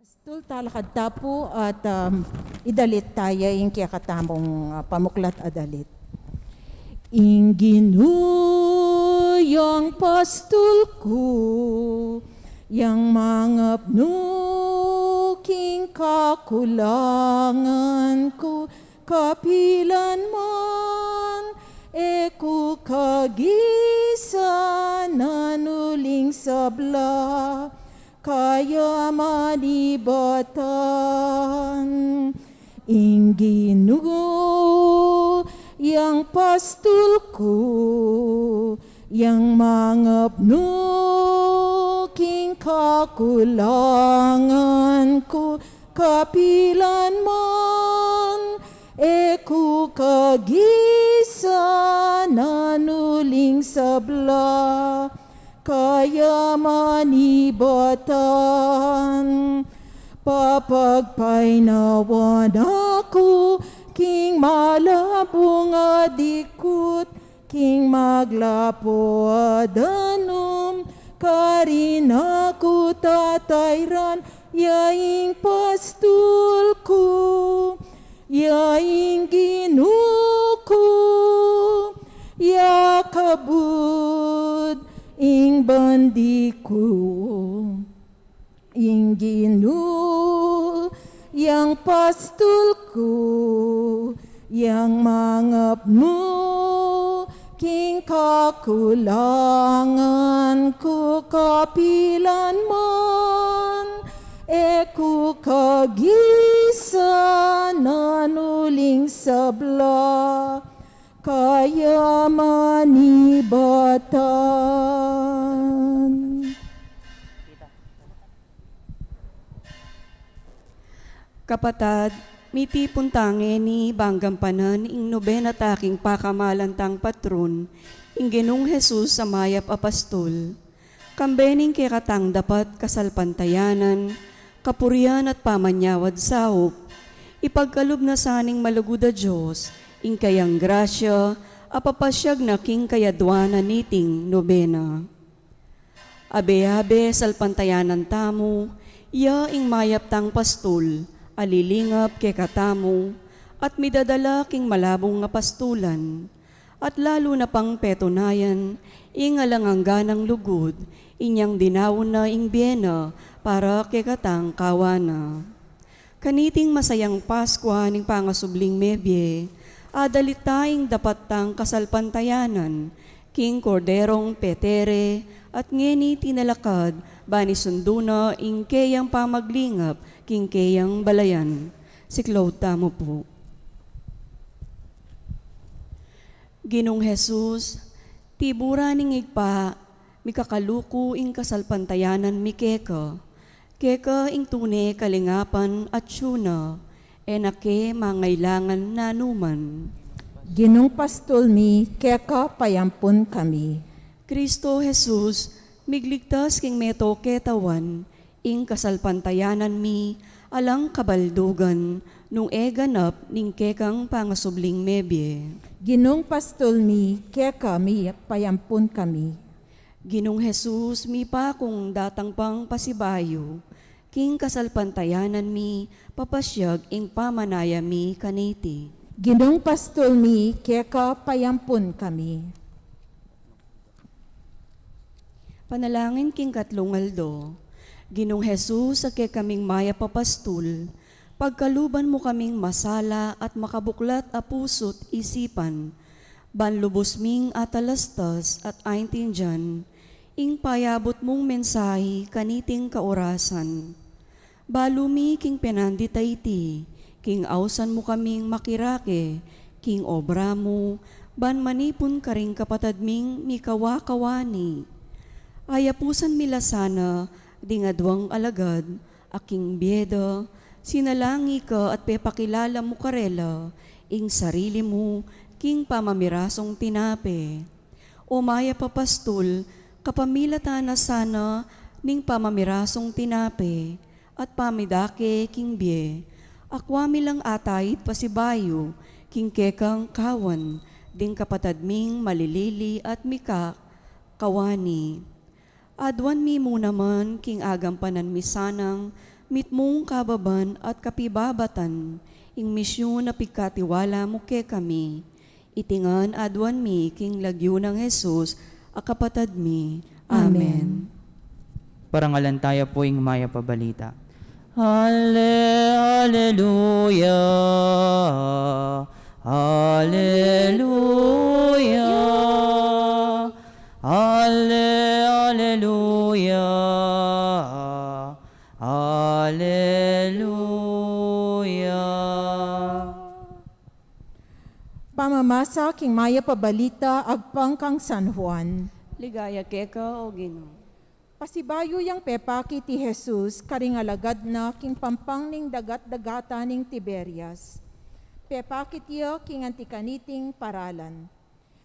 Tul talakad tapo at idalit tayo yung kaya katamong pamuklat adalit. Inginuyang pastul ko, yang mga pnuking kakulangan ko, kapilan man, eku kagisa nanuling sabla, kaya manibatan ingginu yang pastul ko, yang mga pnuking kakulangan ko, kapilan man, eku kagisa nanuling sabla, kaya manibatan papagpainawan ako king malabong adikut king maglapo adanum karin ako tatayran yaing pastul ko yaing ginuko yakabud ing bandi ko, ing ginu, yang pastul ko, yang mga pnu, king kakulangan ko kapilan man, eku kagisa nanuling sabla, kaya manibatan. Kapatad, miti puntange ni banggampanan ing nobena taking pakamalantang patron, ing Ginong Jesus sa mayap apastol, kambening kay katang dapat kasalpantayanan, kapurian at pamanyawad sahop, ipagkalub na saning maluguda Diyos, ing kayang grasya, apapasyag na king kayadwana niting nobena. Abe-abe salpantayanan tamo, iya ing mayap tang pastol, alilingap ke katamo, at midadala king malabong nga pastulan, at lalo na pang petunayan, ing alangangganang lugod, inyang dinawon na ing biyena, para ke katang kawana. Kaniting masayang Pasko ning pangasubling mebye, adalitaing dapat tang kasalpantayanan, king korderong petere, at ngeni tinalakad, bani sunduna ing kayang pamaglingap, king kayang balayan. Siklaw tamo po. Ginong Jesus, tibura ning igpa, mikakaluko ing kasalpantayanan mi keka ing tune kalingapan at syuna, enake mangailangan nanuman. Ginong pastol mi, keka payampun kami. Kristo Jesus, migligtas king meto ketawan, ing kasalpantayanan mi, alang kabaldugan, nung eganap ning kekang pangasubling mebye. Ginong pastol mi, keka mi, payampun kami. Ginong Jesus, mi pa kung datang pang pasibayo, king kasalpantayanan mi, papasyag ing pamanaya mi kaniti. Ginong pastol mi, keka payampun kami. Panalangin king katlungaldo, Ginong Jesus, sa kaming maya papastul, pagkaluban mo kaming masala at makabuklat a puso't isipan, banlubos ming atalastas at aintindyan, ing payabot mong mensahe kaniting kaorasan. Balumi king penanditayti, king ausan mo kaming makirake, king obra mo, ban manipon karing kapatadming mikawakawani. Ayapusan milasana, dingadwang alagad, aking biyeda, sinalangi ka at pepakilala mo karela, ing sarili mo, king pamamirasong tinape. O maya papastol, kapamilata na sana, ning pamamirasong tinape, at pamidake king biye, akwami lang atayit pasibayo, king kekang kawan, ding kapatadming malilili at mika, kawani. Adwan mi mo naman, king agampanan mi sanang, mitmong kababan at kapibabatan, ing misyon na pigkatiwala mo ke kami. Itingan adwan mi king lagyo ng Jesus, akapatad mi. Amen. Parangalan tayo po ing maya pabalita. Hallelujah. Hallelujah. Hallelujah. Hallelujah. Pamamasa king maya pabalita agpang kang San Juan. Ligaya keka o Ginoo. Pasibayo yang pepaki ti Jesus karingalagad na king pampang ning dagat-dagata ning Tiberias. Pepaki tiyo king antikaniting paralan.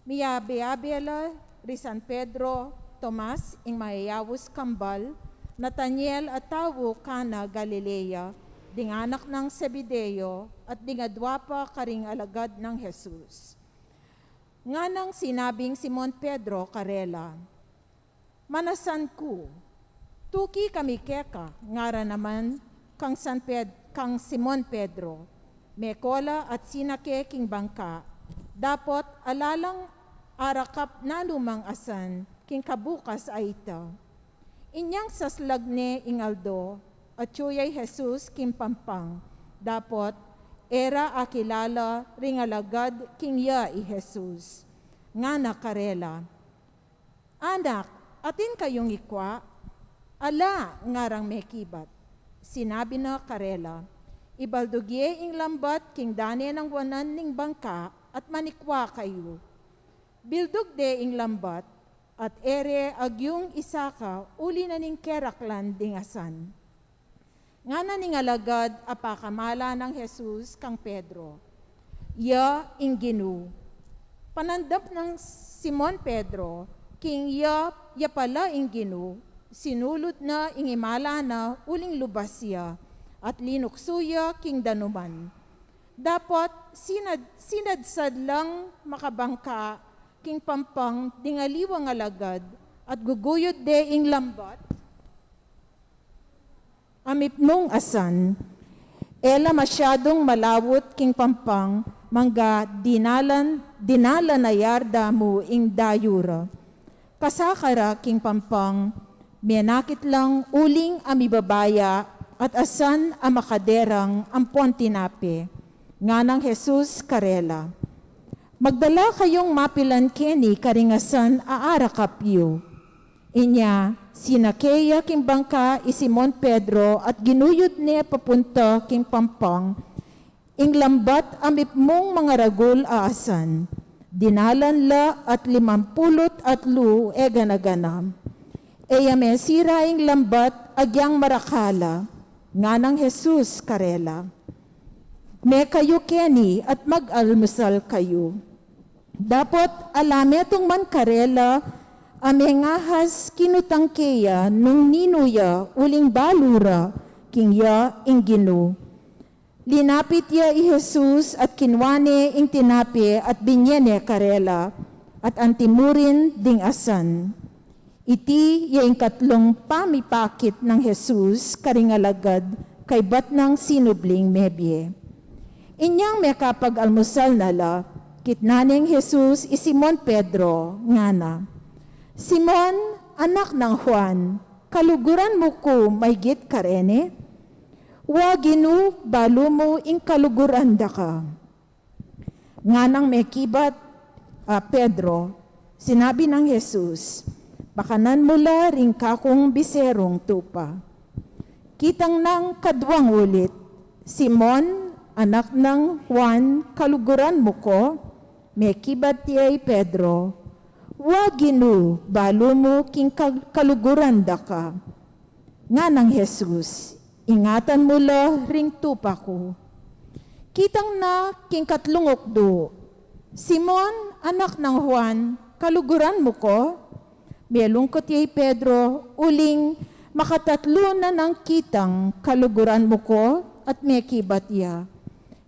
Miyabe-abela ri San Pedro, Tomas ing mayayawos kambal, Nathaniel at tawo Kana Galilea, ding anak ng Zebedeo at dingadwa pa karing alagad ng Jesus. Nga nang sinabing Simon Pedro karela, manasan ko, tuki kami keka, ngara naman kang Simon Pedro, mekola at sinake king bangka, dapot alalang arakap na lumang asan, king kabukas ay ita. Inyang saslagne ingaldo, at chuyay Jesus king pampang, dapot era akilala ringalagad king ya i Jesus. Nga nakarela, anak, atin kayong ikwa, ala ngarang mekibat. Sinabi na karela, ibaldugye ing lambat king dane ng wanan ning bangka at manikwa kayo. Bildug de ing lambat at ere agyong isaka uli na ning keraklan dingasan. Nga na ning alagad apakamala ng Jesus kang Pedro. Ya ing Ginoo. Panandap ng Simon Pedro, king ya pala ing Ginoo, sinulot na ing imala na uling lubasya at linuksuya king danuman. Dapat sinadsad lang makabangka king pampang dingaliwang alagad at guguyod de ing lambat amipnong asan, ela masyadong malawot king pampang, mangga dinalan na yarda mo ing dayura. Kasakara king pampang, menakit lang uling amibabaya at asan amakaderang ampuan tinape. Nga ng Jesus karela. Magdala kayong mapilan keni karingasan aarakapyo. Inya, sinakeya king bangka i Simon Pedro at ginuyod niya papunta king pampang, ing lambat amip mong mga ragul aasan, dinalan la at 50 eganaganam. Eya mesira ing lambat agyang marakala, nga ng Jesus karela. Me kayo keni at mag-almusal kayo. Dapat alametong man karela, amengahas kinutangkeya nung ninuya uling balura king ya ing Ginoo. Linapit ya i Jesus at kinwane ing tinapi at binyene karela at antimurin ding asan. Iti ya ing katlong pamipakit ng Jesus karingalagad kay batnang sinubling mebye. Inyang mekapag-almusal nala, kitnaning Jesus i Simon Pedro ngana. Simon, anak ng Juan, kaluguran mo ko maygit karene? Waginu, balo mo ing kaluguran da ka. Nga nang mekibat, Pedro, sinabi ng Jesus, bakanan mo la ring kakong biserong tupa. Kitang nang kadwang ulit, Simon, anak ng Juan, kaluguran mo ko? Mekibat tiyay Pedro, waginu, balo mo king kaluguran da ka. Nga ng Jesus, ingatan mo la ring tupa ko. Kitang na king katlungok do, Simon, anak ng Juan, kaluguran mo ko? Melungkot yay Pedro, uling makatatlo na ng kitang kaluguran mo ko at mekibat ya.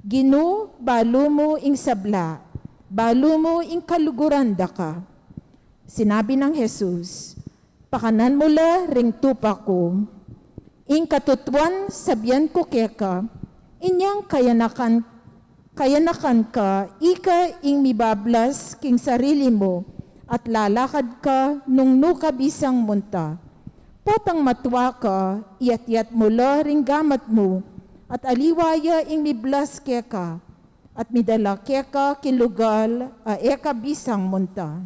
Ginu, balo mo ing sabla, balo mo ing kaluguran da ka. Sinabi ng Jesus, pakanan mo la ring tupa ko. ing katutuan sabian ko keka, inyang kayanakan ka, ika ing mibablas king sarili mo, at lalakad ka nung nukabisang munta. Potang matwa ka, iyat-iyat mo ring gamat mo, at aliwaya ing miblas keka, at midala keka kilugal a eka bisang munta.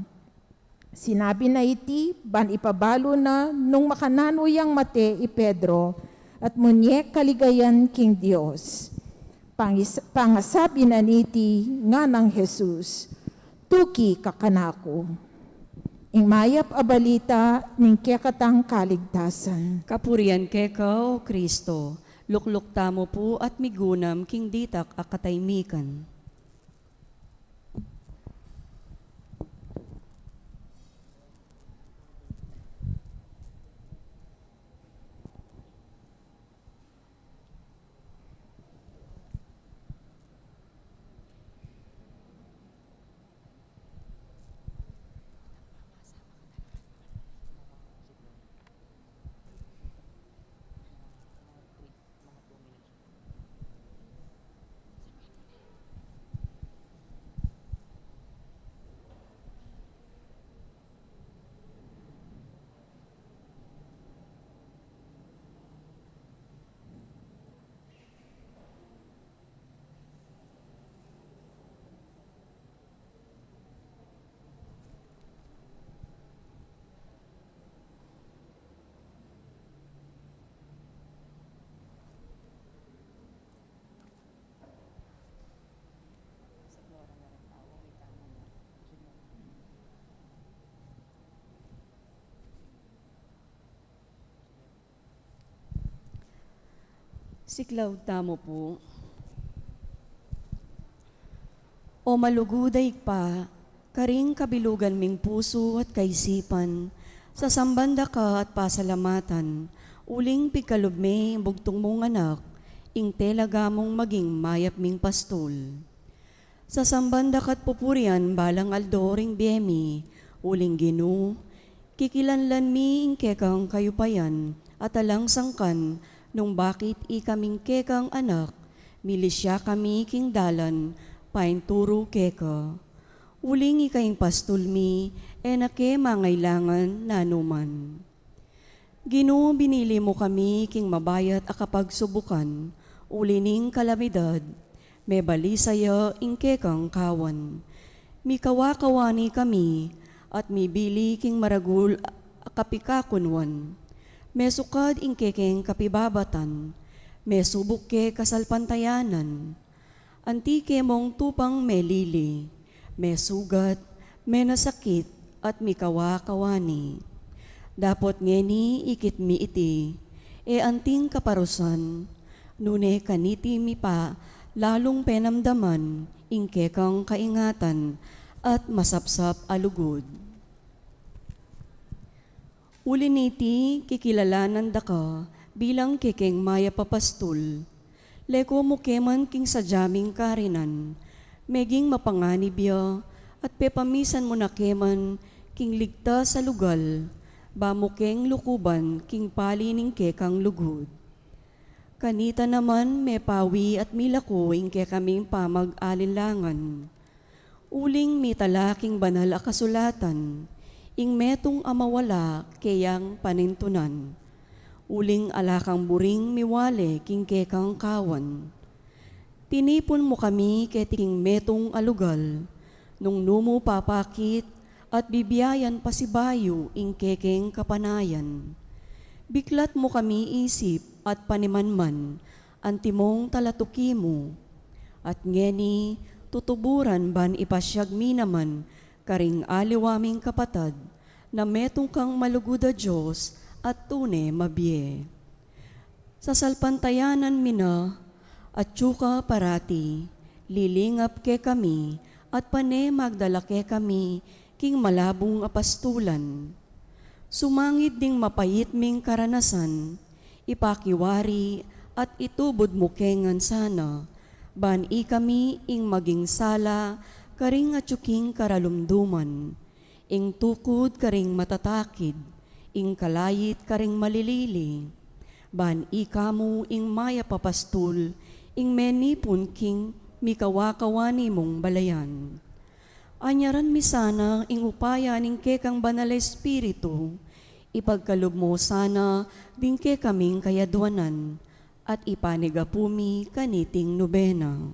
Sinabi na iti, ban ipabalo na nung makananuyang mate i Pedro, at munye kaligayan king Dios. Pangasabi na niti nga ng Jesus, tuki kakanako. Ing mayap a balita ning kekatang kaligtasan. Kapurian keka o Kristo, luklukta mo po at migunam king ditak a kataymikan. Siklaw tamo po. O maluguday pa, karing kabilugan ming puso at kaisipan, sa sambanda ka at pasalamatan, uling pigkalubme bugtong mong anak, ing telaga mong maging mayap ming pastol. Sa sambanda ka't pupurian balang aldoring biyemi, uling ginu, kikilanlan mi ing kekang kayupayan, at alang sangkan, nung bakit ikaming kekang anak, milisya kami king dalan, painturo keka. Uling ikaing pastulmi, enake mangailangan nanuman. Ginu binili mo kami king mabayat a kapagsubukan, ulining kalamidad, may balisaya ing kekang kawan. Mikawakawani kami, at mibili king maragul a kapikakunwan. Mesukad ing kekeng kapibabatan, mesubok ke kasalpantayanan. Antike mong tupang melili, mesugat, menasakit, at mikawakawani. Dapot ngeni ikit mi iti, anting kaparusan, nune kaniti mi pa, lalong penamdaman, ing kekang kaingatan, at masapsap alugod. Uliniti kikilalanan da ka bilang kekeng maya papastul. Leko mo keman king sadyaming karinan, meging mapanganibya at pepamisan mo na keman king ligta sa lugal, bamukeng lukuban king pali ning kekang lugod. Kanita naman may pawi at milako ing kekaming pamag-alinlangan. Uling mitalaking banal a kasulatan, ing metong amawala kayang panintunan. Uling alakang buring miwale king kekang kawan. Tinipon mo kami keting metong alugal, nung numo papakit at bibiyayan pasibayo ing kekeng kapanayan. Biklat mo kami isip at panimanman, antimong talatuki mo. At ngeni, tutuburan ban ipasyag mi naman, karing aliwaming kapatad, na metong kang maluguda Diyos at tune mabye. Sa salpantayanan mina, at tsuka parati, lilingap ke kami, at pane magdala ke kami, king malabong apastulan. Sumangid ding mapayit ming karanasan, ipakiwari at itubod mo kengan sana, ban i kami ing maging sala, karing atsuking karalumduman, ing tukod karing matatakid, ing kalayit karing malilili, Ban ikamu ing maya papastul, ing menipun king mikawakawani mong balayan. Anyaran mi sana ing upaya ning kekang banal Espiritu, ipagkalob mo sana din ke kaming kayadwanan, at ipanigapumi kaniting nobena.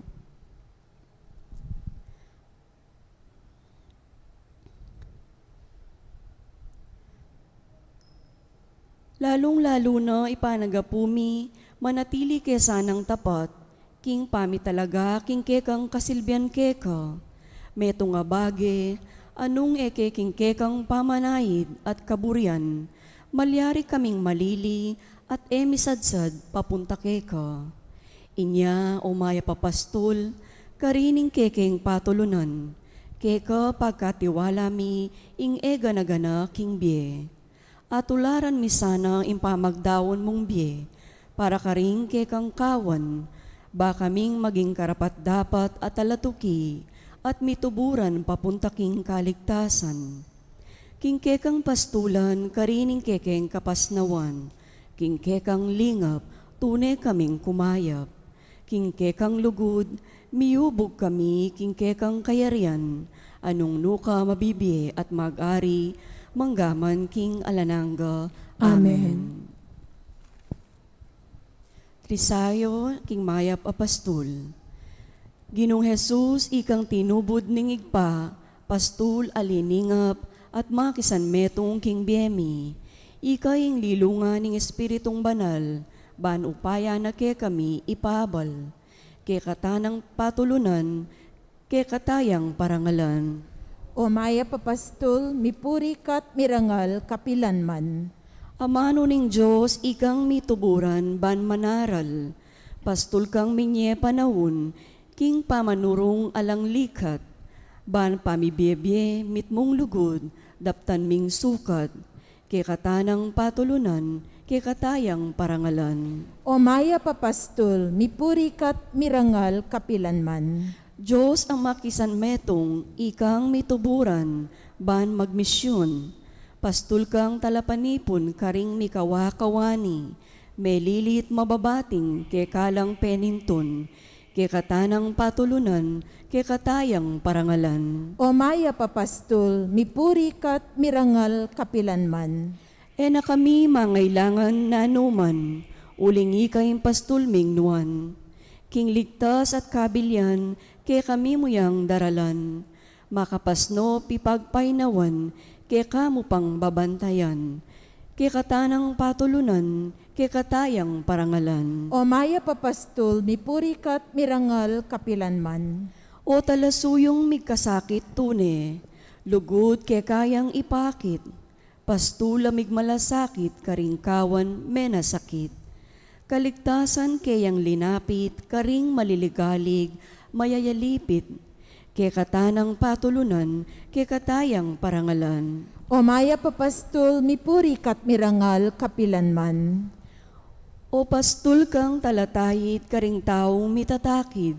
Lalong-lalo na ipanagapumi, manatili ke sanang tapat, king pami talaga king kekang kasilbian keka. Meto nga bage, anong eke king kekang pamanayid at kaburian, malyari kaming malili at emisadsad papunta keka. Inya o maya papastol, karining kekeng patulunan, keka pagkatiwala mi ing ega nagana king bie. At tularan mi sana impamagdawon mong bie, para karing kekang kawan, ba kaming maging karapat dapat at alatuki, at mituburan papunta king kaligtasan. King kekang pastulan, karining kekeng kapasnawan, king kekang lingap, tunay kaming kumayap. King kekang lugod, miyubog kami, king kekang kayarian, anong nuka mabibie at mag-ari, manggaman king alananga. Amen. Trisayo, king mayap apastul. Ginong Jesus, ikang tinubod ning igpa, pastul aliningap, at makisan metong king biemi. Ika ing lilunga ning Espiritong Banal, ban upaya na ke kami ipabal. Ke katanang patulunan, ke katayang parangalan. O maya papastol, mipuri kat mirangal kapilanman. Amano ning Diyos, ikang mituburan ban manaral. Pastul kang minye panahon, king pamanurong alang likat. Ban pamibiyebye, mitmong lugod, daptan ming sukat. Ke katanang patulunan, ke katayang parangalan. O maya papastol, mipuri kat mirangal kapilanman. Diyos ang makisan metong, ikang mituburan, ban magmisyon. Pastul kang talapanipon, karing mikawakawani, melilit mababating, ke kalang peninton, ke katanang patulunan, ke katayang parangalan. O maya papastol, mipuri kat mirangal kapilanman. E na kami mangailangan na anuman, uling ikayong pastulming nuan. King ligtas at kabilyan, ke kami muyang daralan, makapasno pipagpainawan, ke kamo pang babantayan, ke katanang patulunan, ke katayang parangalan. O maya papastol, mipuri kat mirangal kapilanman. O talasuyong migkasakit tune, lugod ke kayang ipakit, pastula migmalasakit, karingkawan menasakit. Kaligtasan kayang linapit, karing maliligalig, mayayalipit, ke katanang patulunan, ke katayang parangalan. O maya papastol, mipuri kat mirangal kapilanman. O pastul kang talatayit, karing taong mitatakid,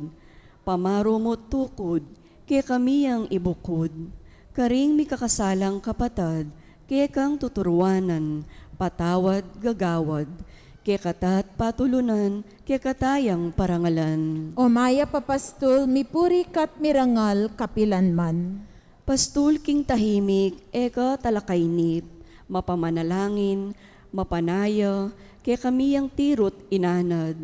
pamaro mo tukod, ke kami ang ibukod, karing mikakasalang kapatad, ke kang tuturuanan, patawad gagawad, ke katat patulunan, ke katayang parangalan. O maya papastol, mipuri kat mirangal kapilanman. Pastul king tahimik, eka talakaynip, mapamanalangin, mapanaya, ke kami ang tirot inanad,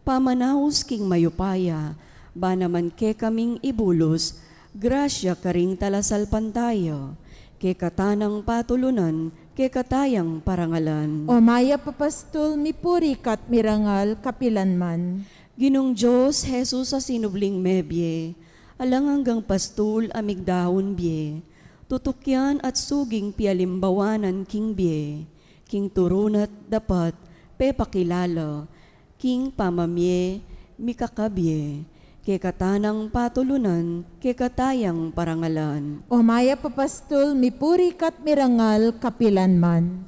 pamanahos king mayupaya, ba naman ke kaming ibulos, grasya karing talasal pantaya, ke katanang patulunan, ke katayang parangalan. O maya papastol, mipuri kat mirangal kapilanman. Ginong Diyos, Jesus sa sinubling mebye, alang hanggang pastul amigdahon bie, tutukyan at suging pialimbawanan king bie, king turunat dapat, pepakilala, king pamamye, mikakabye, ke katanang patulunan, ke katayang parangalan. O maya papastol, mipuri kat mirangal kapilanman.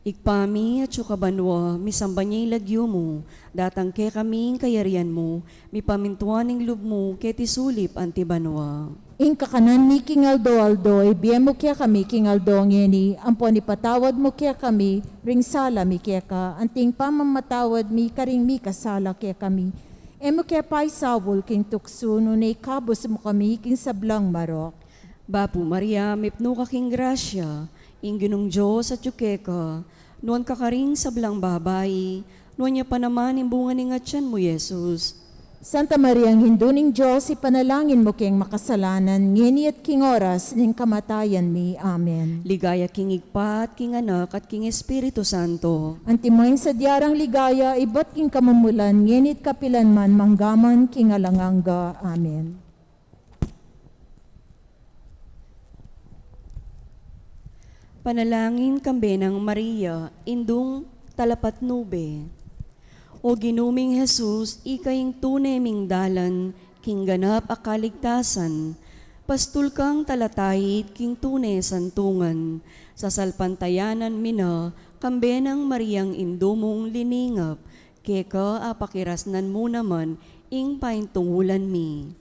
Ikpami at sukabanwa, misamba niya ilagyo mo, datang ke kaming kayarian mo, mi pamintuan ng lub mo, ke tisulip antibanwa. In kakanan mi kingaldo aldoy, biyan mo kaya kami kingaldo ngeni, ampon ipatawad mo kaya kami, ring sala mi kaya ka, anting pamamatawad mi karing mi kasala kaya kami. Emo kaya pa'y sawol king tukso, nunay kabos mo kami king sablang marok. Bapu Maria, mipno ka king grasya, inginong Diyos at yukeka, nuan kakaring sablang babae, nuan niya pa naman imbungan ng atyan mo, Yesus. Santa Maria, ang hinduning Diyos, ipanalangin mo kayong makasalanan, ngini at king oras, ning kamatayan mi. Amen. Ligaya king igpa at king anak at king Espiritu Santo. Antimoing sa diyarang ligaya, iba't king kamumulan, nginit kapilan man, manggaman king alanganga. Amen. Panalangin kambenang Maria, indung talapat nube. O ginuming Jesus, ikaying tuneming dalan, king ganap akaligtasan, pastul kang talatayit, king tune santungan, sa salpantayanan mina, kambenang Mariang indumong liningap, keka apakirasnan mo naman, ing paintungulan mi.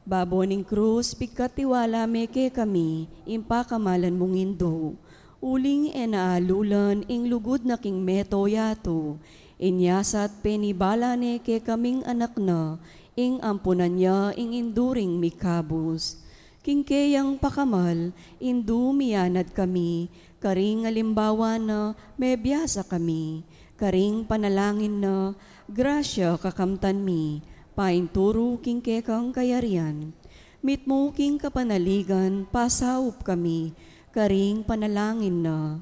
Baboning krus, pikatiwala me ke kami, impakamalan mong indo, uling enaalulan, ing lugod na king meto yato, inyasat penibala ne ke kaming anak na, ing ampunan niya ing induring mikabos. King keyang pakamal, indu miyanad kami, karing alimbawa na may biyasa kami, karing panalangin na grasya kakamtan mi, painturo king kekang kayarian. Mitmo king kapanaligan, pasaup kami, karing panalangin na,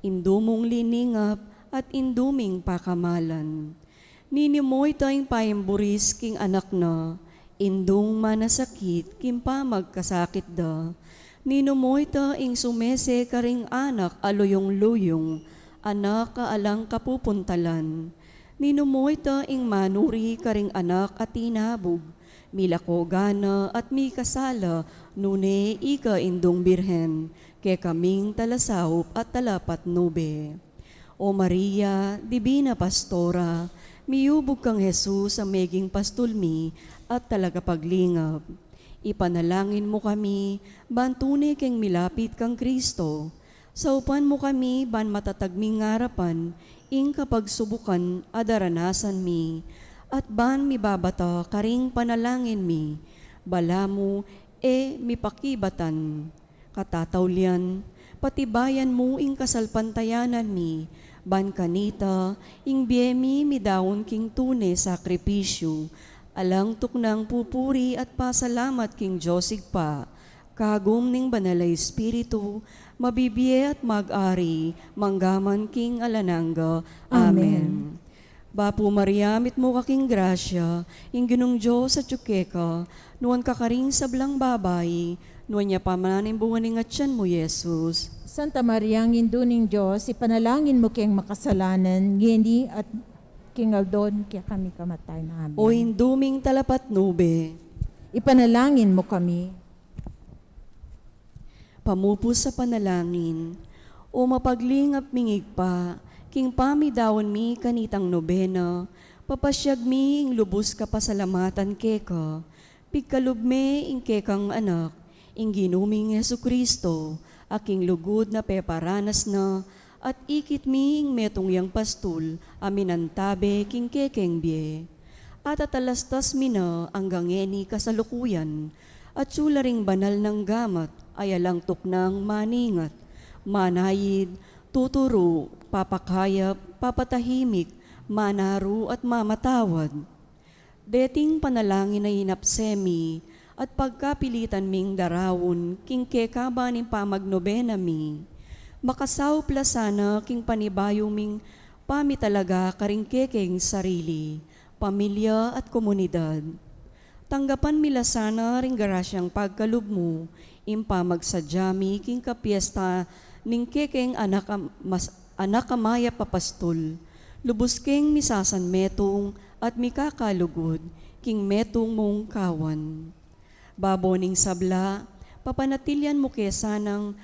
indumong liningap, at induming pakamalan. Ninimoy tayong paimburis king anak na, indung manasakit, kimpa magkasakit da. Ninumoy ta ing sumese karing anak aluyong-luyong, anak kaalang kapupuntalan. Ninumoy ta ing manuri karing anak at tinabog, milako gana at mi kasala, nune ika indung birhen, ke kaming talasaup at talapat nube. O Maria, Divina Pastora, miyubog kang Jesus sa meging pastulmi at talaga paglingap. Ipanalangin mo kami, bantune keng milapit kang Kristo. Saupan mo kami, ban matatagming ngarapan, ing kapag subukan adaranasan mi, at ban mibabata karing panalangin mi, bala mo mipakibatan. Katatawlian, patibayan mo ing kasalpantayanan mi, ban kanita, ing biyemi midawon king tune sakripisyo, alang tuknang pupuri at pasalamat king Diyosig pa, kagum ning banalay Espiritu, mabibiye at mag-ari, manggaman king alananga. Amen. Bapu Maria, mitmo kaking grasya, ing ginong Diyos at yukeka, nuwan kakaring sablang babay, nuwan niya pamanin bunga ning atyan mo, Yesus. Santa Maria, ang induning Diyos, ipanalangin mo kayong makasalanan, ngini at kingaldon kaya kami kamatay na. Amen. O induming talapat nube, Ipanalangin mo kami. pamupos sa panalangin, o mapaglingap mingig pa, king pamidawon mi kanitang nobena, papasyag mi ing lubos ka pasalamatan keka, pigkalub me ing kekang anak, ing ginuming Jesucristo, aking lugod na peparanas na, at ikit mi ing metong yang pastul, aminantabe king kekeng bie. At atalastas mi na ang gangeni kasalukuyan, at sularing banal ng gamat, ay alang tuknang maningat, manayid, tuturo, papakayap, papatahimik, manaru at mamatawad. Deting panalangin na inapsemi, at pagkapilitan ming darawon, king kekaba ning pamagnobena mi, makasaw plasana king panibayo ming pamitalaga karing kekeng sarili, pamilya at komunidad. Tanggapan mila sana ring garasyang pagkalub mo, impamagsadyami king kapiesta ning kekeng anak kamaya papastol, lubos king misasan metong at mikakalugod, king metong mong kawan. Baboning sabla, papanatilyan mo kesanang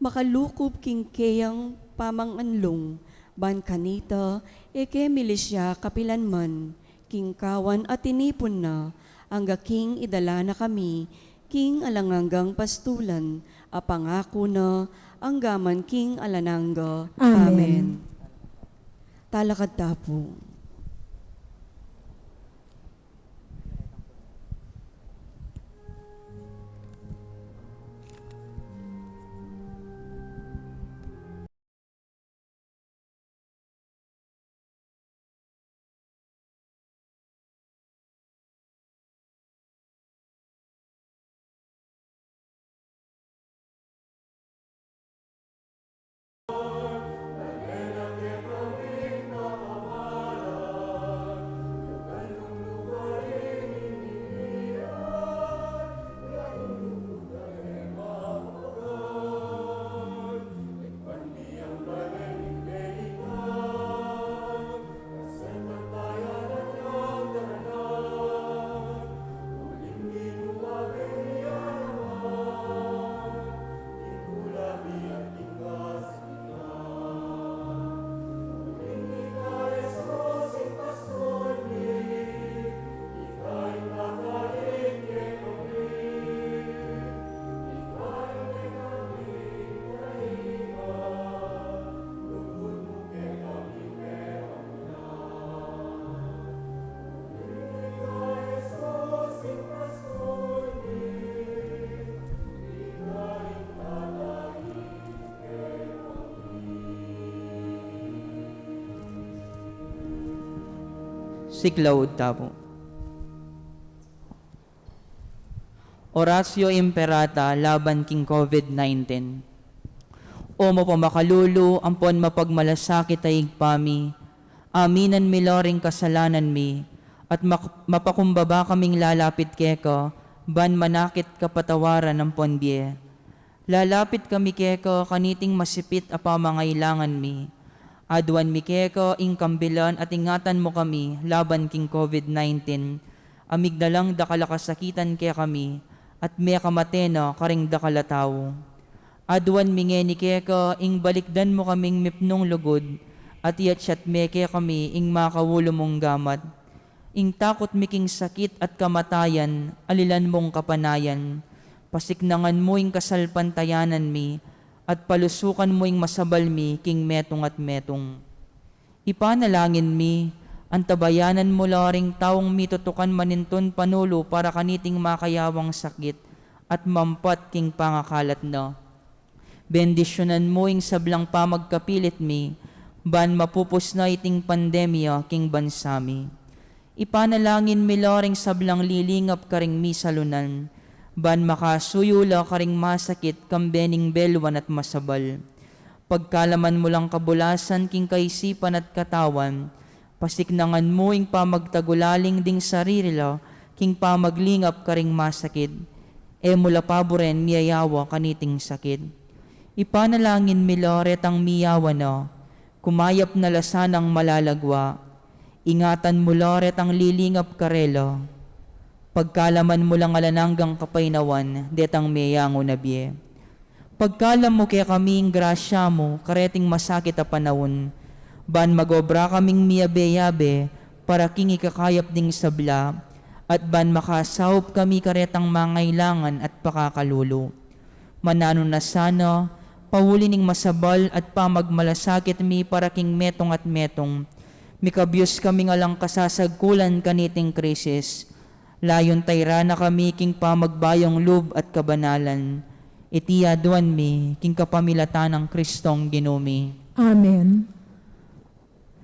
makalukob king keyang pamanganlong, Ban kanita, eke milisya kapilanman, king kawan at tinipon na, angga king idala na kami, king alanganggang pastulan, apangako na, anggaman king alanangga. Amen. Talakad tapo. Siklaud tapo. Oratio Imperata laban king COVID-19. O mapamakalulu, ampon mapagmalasakit ay igpami, aminan mi loring kasalanan mi, at mapakumbaba kaming lalapit keko, ban manakit kapatawaran ng ponbye. Lalapit kami keko, kaniting masipit apamangailangan mi. Adwan mi keko, ing kambilan at ingatan mo kami, laban king COVID-19, amigdalang dakalakasakitan ke kami, at may kamateno karing dakalataw. Adwan mingeni keko, ing balikdan mo kaming mipnong lugod, at iyat meke kami, ing makawulo mong gamat. Ing takot miking sakit at kamatayan, alilan mong kapanayan. Pasiknangan mo ing kasalpantayanan mi, at palusukan mo ing masabal mi, king metong at metong. Ipanalangin mi, antabayanan mo loring taong mitutukan maninton panulo para kaniting makayawang sakit, at mampat king pangakalat na. Bendisyonan mo ing sablang pamagkapilit mi, ban mapupus na iting pandemya king bansami. Ipanalangin mi loring sablang lilingap karing mi salunan, ban makasuyula karing masakit kambening belwan at masabal. Pagkalaman mo lang kabulasan king kaisipan at katawan, pasiknangan mo ing pamagtagulaling ding saririla, king pamaglingap karing masakit, e mula paboren miyayawa kaniting sakit. Ipanalangin mi loret ang miyawa na, kumayap na lasanang malalagwa, ingatan mo loret ang lilingap karelo, pagkalaman mo lang alananggang kapainawan, detang meyango na biye. Pagkalam mo kaya kaming grasya mo, kareting masakit a panahon, ban magobra kaming miyabe-yabe, para king ikakayap ding sabla, at ban makasahop kami karetang mangailangan at pakakalulo. Manano na sana, pahuli ning masabal at pamagmalasakit mi para king metong at metong, mikabyos kami ngalang kasasagkulan kaniting krisis, layon tayra na kami king pamagbayong lub at kabanalan, itiyaduan mi king kapamilatan ng Kristong ginumi. Amen.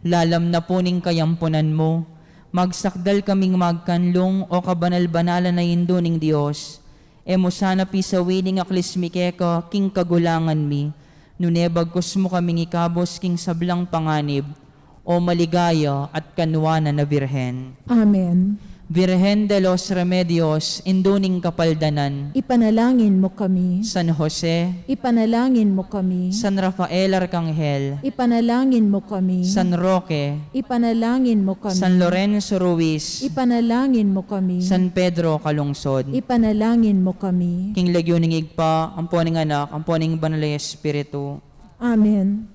Lalam na po ning kayampunan mo, magsakdal kaming magkanlong o kabanal-banalan na indo ning Diyos, emo sana pisawiling aklis mi keko king kagulangan mi, nunebagkos mo kaming ikabos king sablang panganib, o maligaya at kanwana na Birhen. Amen. Virgen de los Remedios, induning kapaldanan, Ipanalangin mo kami. San Jose, Ipanalangin mo kami. San Rafael Arcangel, Ipanalangin mo kami. San Roque, Ipanalangin mo kami. San Lorenzo Ruiz, Ipanalangin mo kami. San Pedro Calungsod, Ipanalangin mo kami. King Legioning Igpa, amponing anak, amponing banal na Espiritu. Amen.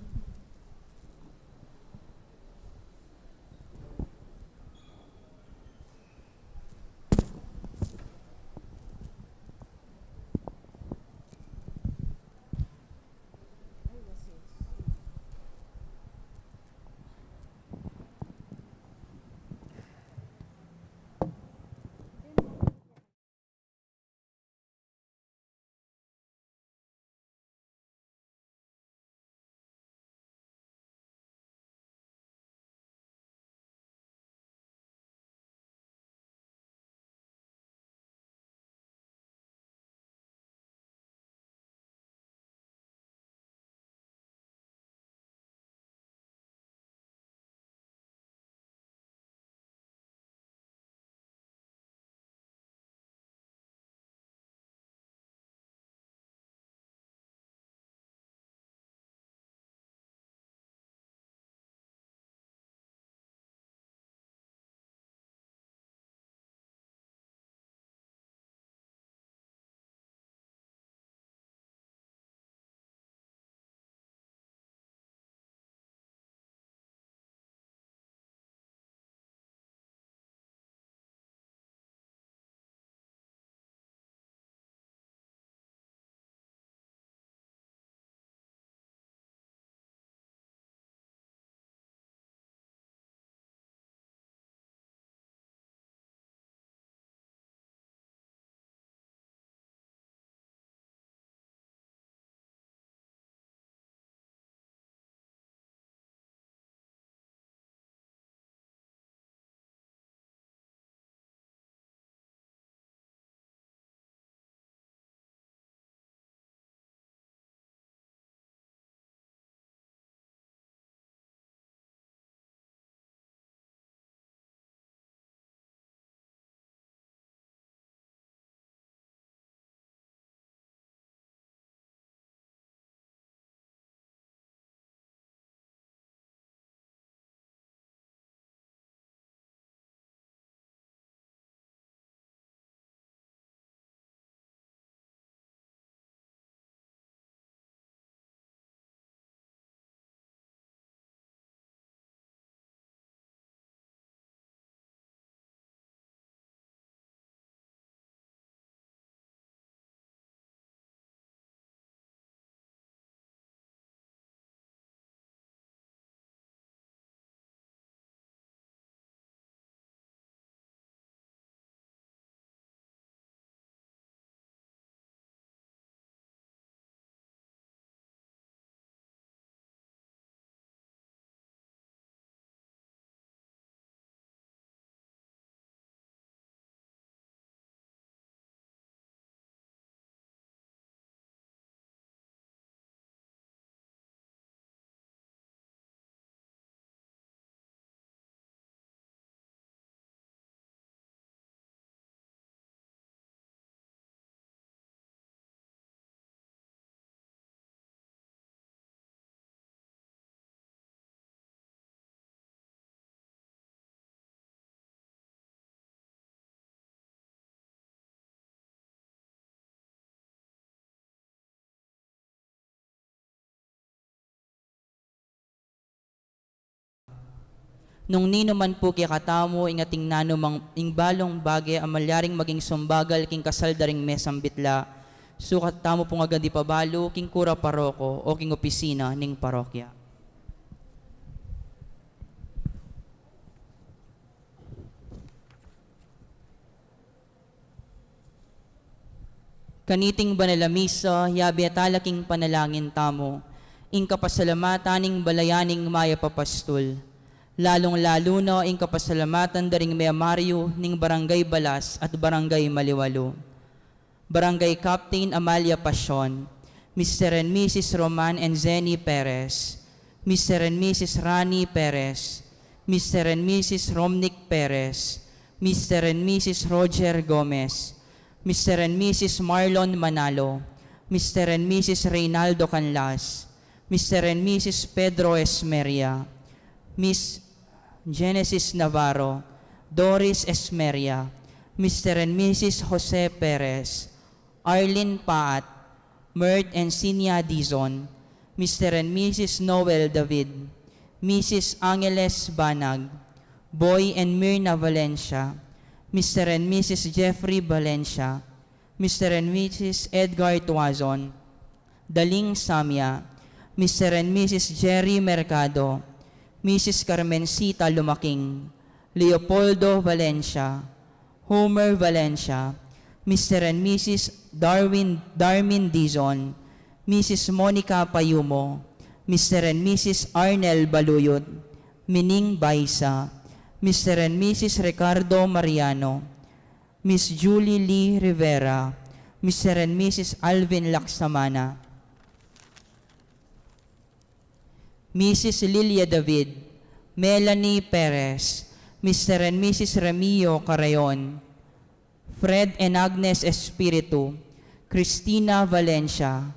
Nung nino man po kaya katamo, ingating nanumang ingbalong bagay, amalyaring maging sumbagal, king kasal daring mesang bitla, sukat tamo po nga di pabalo, king kura paroko, o king opisina ning parokya. Kaniting banalamisa, yabi at alaking panalangin tamo, ing kapasalamataning balayaning maya papastol, lalong-lalo na ing kapasalamatan daring Mea Mario ning Barangay Balas at Barangay Maliwalo. Barangay Captain Amalia Pasion, Mr. and Mrs. Roman and Zenny Perez, Mr. and Mrs. Rani Perez, Mr. and Mrs. Romnick Perez, Mr. and Mrs. Roger Gomez, Mr. and Mrs. Marlon Manalo, Mr. and Mrs. Reynaldo Canlas, Mr. and Mrs. Pedro Esmeria, Miss Genesis Navarro, Doris Esmeria, Mr. and Mrs. Jose Perez, Arlene Paat, Mert and Sinia Dizon, Mr. and Mrs. Noel David, Mrs. Angeles Banag, Boy and Myrna Valencia, Mr. and Mrs. Jeffrey Valencia, Mr. and Mrs. Edgar Tuazon, Daling Samia, Mr. and Mrs. Jerry Mercado, Mrs. Carmencita Lumaking, Leopoldo Valencia, Homer Valencia, Mr. and Mrs. Darmin Dizon, Mrs. Monica Payumo, Mr. and Mrs. Arnel Baluyot, Mining Baisa, Mr. and Mrs. Ricardo Mariano, Miss Julie Lee Rivera, Mr. and Mrs. Alvin Laksamana, Mrs. Lilia David, Melanie Perez, Mr. and Mrs. Remio Carayon, Fred and Agnes Espiritu, Cristina Valencia,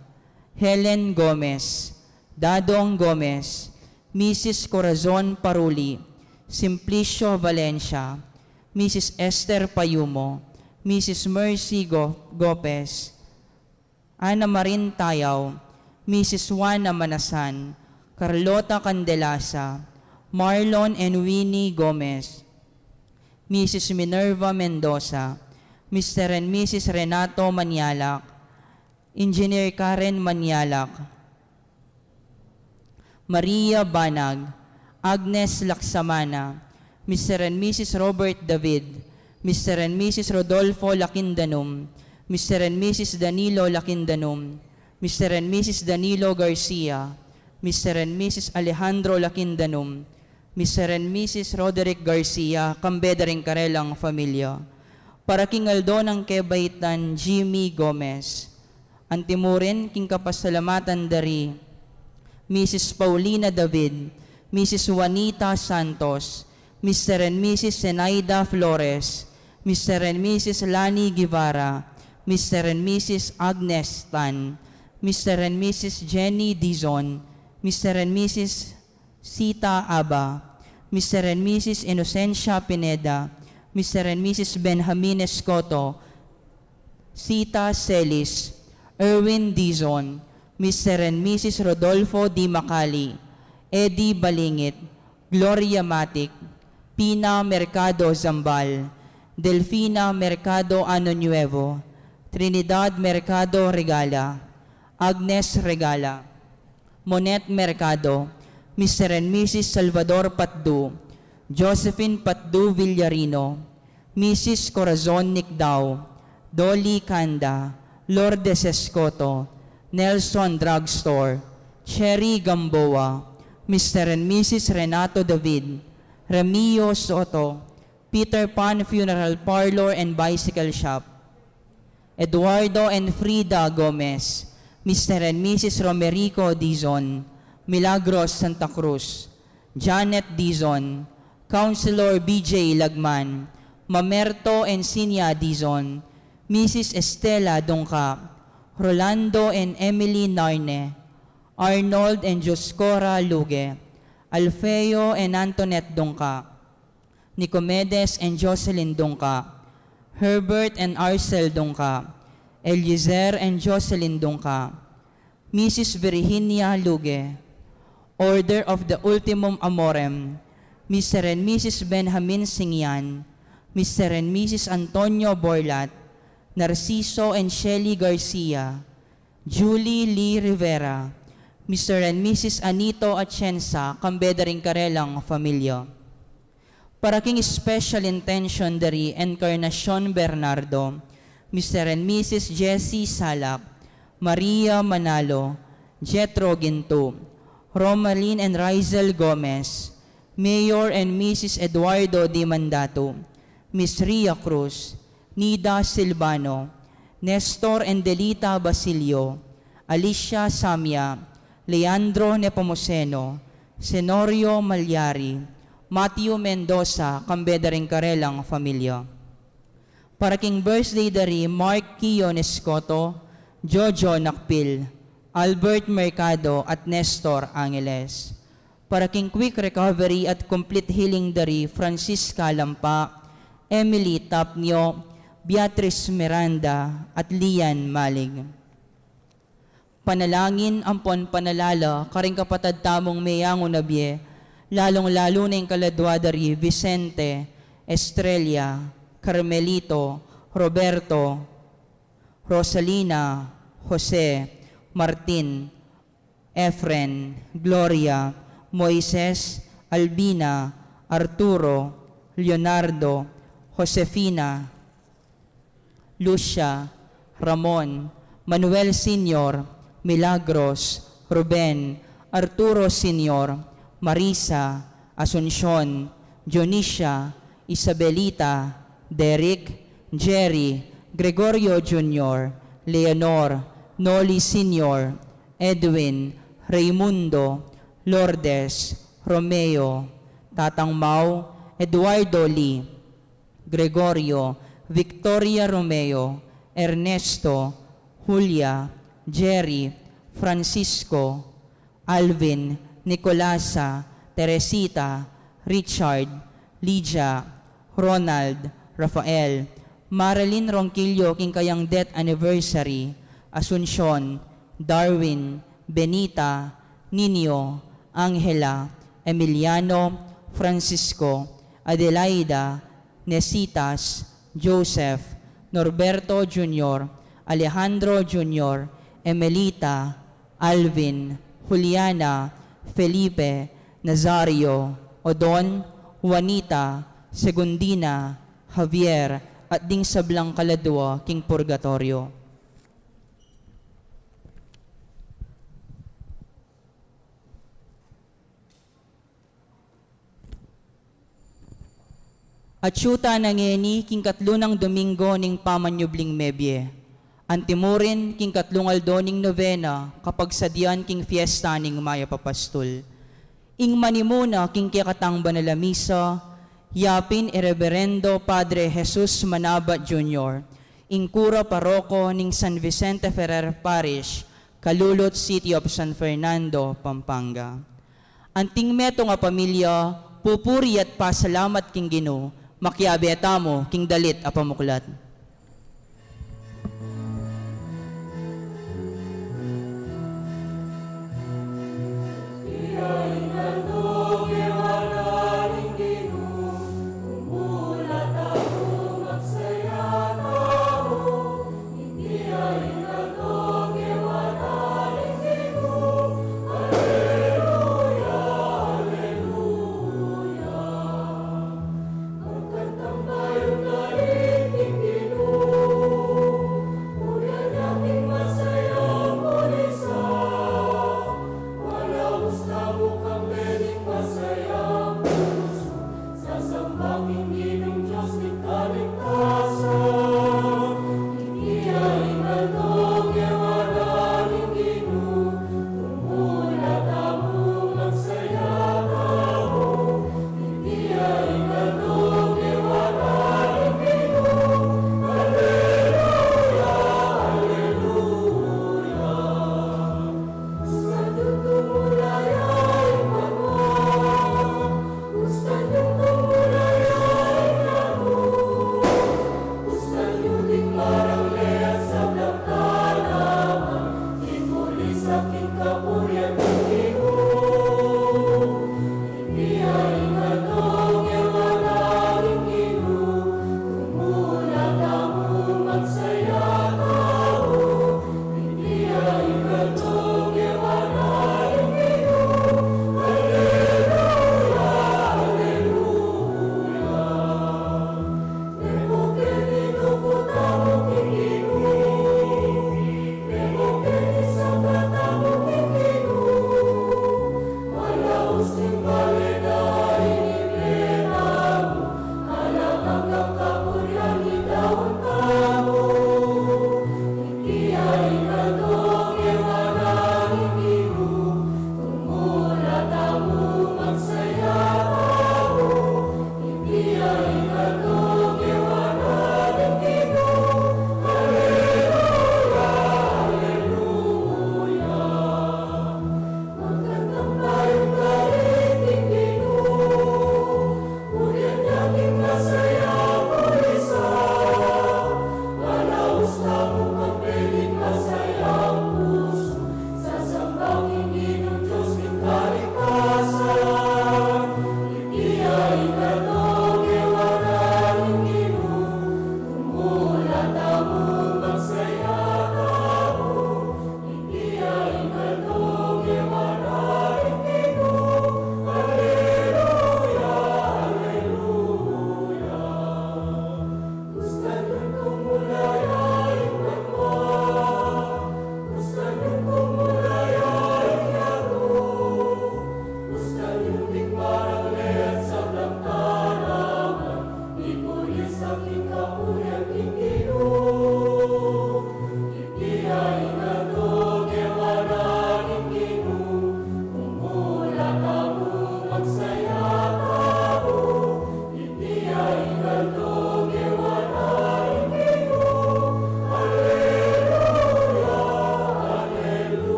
Helen Gomez, Dadong Gomez, Mrs. Corazon Paruli, Simplicio Valencia, Mrs. Esther Payumo, Mrs. Mercy Gopez, Ana Marin Tayaw, Mrs. Juana Manasan, Carlota Candelasa, Marlon and Winnie Gomez, Mrs. Minerva Mendoza, Mr. and Mrs. Renato Manialak, Engineer Karen Manialak, Maria Banag, Agnes Laksamana, Mr. and Mrs. Robert David, Mr. and Mrs. Rodolfo Lakindanum, Mr. and Mrs. Danilo Lakindanum, Mr. and Mrs. Danilo Garcia, Mr. and Mrs. Alejandro Lakindanum, Mr. and Mrs. Roderick Garcia, kambeda ring karelang familia. Para king Aldo ng Kebaitan, Jimmy Gomez. Antimurin, king kapasalamatan dari, Mrs. Paulina David, Mrs. Juanita Santos, Mr. and Mrs. Zenaida Flores, Mr. and Mrs. Lani Guevara, Mr. and Mrs. Agnes Tan, Mr. and Mrs. Jenny Dizon, Mr. and Mrs. Sita Aba, Mr. and Mrs. Inocencia Pineda, Mr. and Mrs. Benjamin Escoto, Sita Celis, Erwin Dizon, Mr. and Mrs. Rodolfo Di Macali, Eddie Balingit, Gloria Matic, Pina Mercado Zambal, Delfina Mercado Ano Nuevo, Trinidad Mercado Regala, Agnes Regala, Monet Mercado, Mr. and Mrs. Salvador Patdu, Josephine Patdu Villarino, Mrs. Corazon Nicdao, Dolly Canda, Lourdes Escoto, Nelson Drugstore, Cherry Gamboa, Mr. and Mrs. Renato David, Ramio Soto, Peter Pan Funeral Parlor and Bicycle Shop, Eduardo and Frida Gomez, Mr. and Mrs. Romerico Dizon, Milagros Santa Cruz, Janet Dizon, Councilor BJ Lagman, Mamerto and Sinia Dizon, Mrs. Estela Dongka, Rolando and Emily Narne, Arnold and Joscora Luge, Alfeo and Antoinette Dongka, Nicomedes and Jocelyn Dongka, Herbert and Arcel Dongka, Eliezer and Jocelyn Dongka, Mrs. Virginia Luge, Order of the Ultimum Amorem, Mr. and Mrs. Benjamin Singyan, Mr. and Mrs. Antonio Borlat, Narciso and Shelly Garcia, Julie Lee Rivera, Mr. and Mrs. Anito Atienza, Kambeda Ringkarelang Familia. Para king special intention dari Encarnacion Bernardo, Mr. and Mrs. Jessie Salak, Maria Manalo, Jetro Ginto, Romaline and Rizel Gomez, Mayor and Mrs. Eduardo Di Mandato, Miss Ria Cruz, Nida Silvano, Nestor and Delita Basilio, Alicia Samia, Leandro Nepomuceno, Senorio Malyari, Matthew Mendoza, Kambeda Ringkarelang Familia. Para king birthday dari Mark Kion Escoto, Jojo Nakpil, Albert Mercado at Nestor Angeles. Para king quick recovery at complete healing dari Francisca Lampa, Emily Tapnio, Beatrice Miranda at Lian Malig. Panalangin ampon panalala karing kapatad tamong mayango nabye, lalong-lalo na yung kaladwa dari Vicente, Estrella, Carmelito, Roberto, Rosalina, Jose, Martin, Efren, Gloria, Moises, Albina, Arturo, Leonardo, Josefina, Lucia, Ramon, Manuel Sr., Milagros, Ruben, Arturo Sr., Marisa, Asuncion, Dionisia, Isabelita, Derek, Jerry, Gregorio Jr., Leonor, Noli Sr., Edwin, Raimundo, Lourdes, Romeo, Tatang Mau, Eduardo Lee, Gregorio, Victoria Romeo, Ernesto, Julia, Jerry, Francisco, Alvin, Nicolasa, Teresita, Richard, Lydia, Ronald, Rafael, Marilyn Ronquillo king kayang death anniversary, Asuncion, Darwin, Benita, Nino, Angela, Emiliano, Francisco, Adelaida, Nesitas, Joseph, Norberto Jr., Alejandro Jr., Emelita, Alvin, Juliana, Felipe, Nazario, Odon, Juanita, Segundina, Javier, at ding sablang kaladwa king purgatorio. At syuta nangeni king katlo ng Domingo ning pamanyubling mebye. Antimurin king katlong aldo ning novena kapag sadyan king fiesta ning Maya Papastol. Ing manimuna king kikatang banala misa, yapin Reverendo Padre Jesus Manabat Jr., ing kura paroko ning San Vicente Ferrer Parish, Kalulot, City of San Fernando, Pampanga. Anting meto nga pamilya, pupuri at pasalamat king Ginoo, makiabeta mo king dalit a pamuklat. Magkantang tayong galit, hindi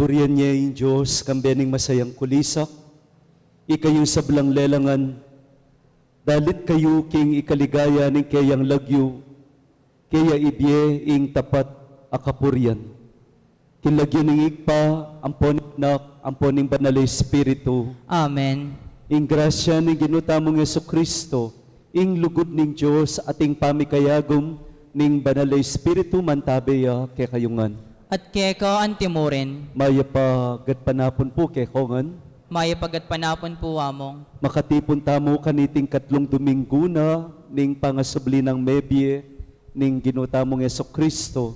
Kapurian niya yung Diyos, kambening masayang kulisak, ikayong sablang lelangan, dalit kayo king ikaligaya ning kayang lagyo, kaya ibye ing tapat akapurian. Kinlagyo ning igpa, amponing nak, amponing banal Espiritu, Amen. ing grasya ning ginutamong Yesu Kristo, ing lugod ning Diyos ating pamikayagom, ning banal Espiritu mantabeya kay kayungan. At keka antimurin, Maya pa gatpanapon po kay kongan, maya pagat panapon po among, makatipon tamo kaniting katlong Domingo na, ning pangasubli ng mebye, ning ginutamong Yesu Kristo,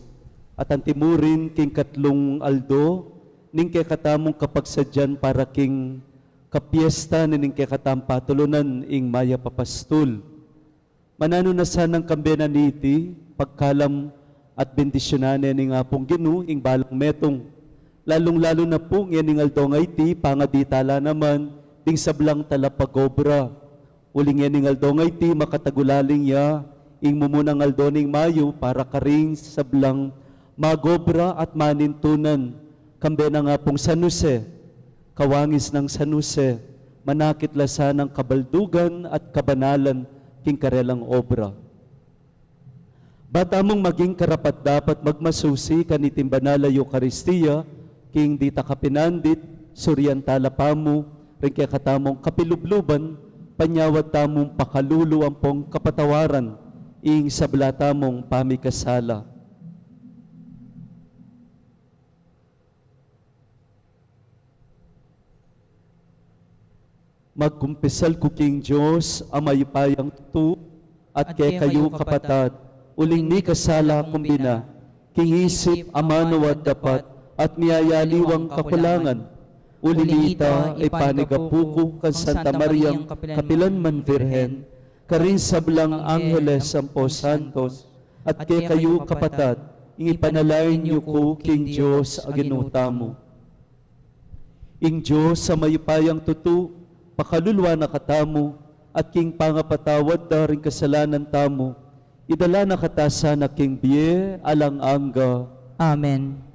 at antimurin king katlong aldo, ning kay katamong kapagsadyan para king kapiesta ning kay katam patulunan ing maya papastul. Manano na sanang kambenan niti, pagkalam at bendisyonan ning apong Ginu ing balang metong, lalong-lalo na po ngayon aldong iti, pangaditala naman, ting sablang talapagobra. Uling ngayon aldong iti, makatagulaling ya, ing mumunang aldoning mayo, para karing sablang magobra at manintunan. Kambe na nga pong San Jose, kawangis ng San Jose, manakit lasan ng kabaldugan at kabanalan, king karelang obra. Batamong maging karapat dapat magmasusi kaniting banala Eucharistia, king dita kapinandit, suryantala pamu, rin kaya katamong kapilubluban, panyawad tamong pakalulu ang pong kapatawaran, ing sabla tamong pamikasala. Magkumpisal ko king Diyos, amayupayang tutu, at kay kayo kapatad, uling ni kasala kumbina, king isip amano at dapat, at miyayaliwang kakulangan, ulilita ay panigapuko kan Santa Mariang Kapilanman Virhen, karin sablang Angeles Sampo Santos, at kay kayo kapatad, ipanalain niyo ko king Diyos aginutamo. Ing Diyos sa mayupayang tutu, pakalulwa na katamo, at king pangapatawad da rin kasalanan tamo, idala na katasa na king biye alang angga. Amen.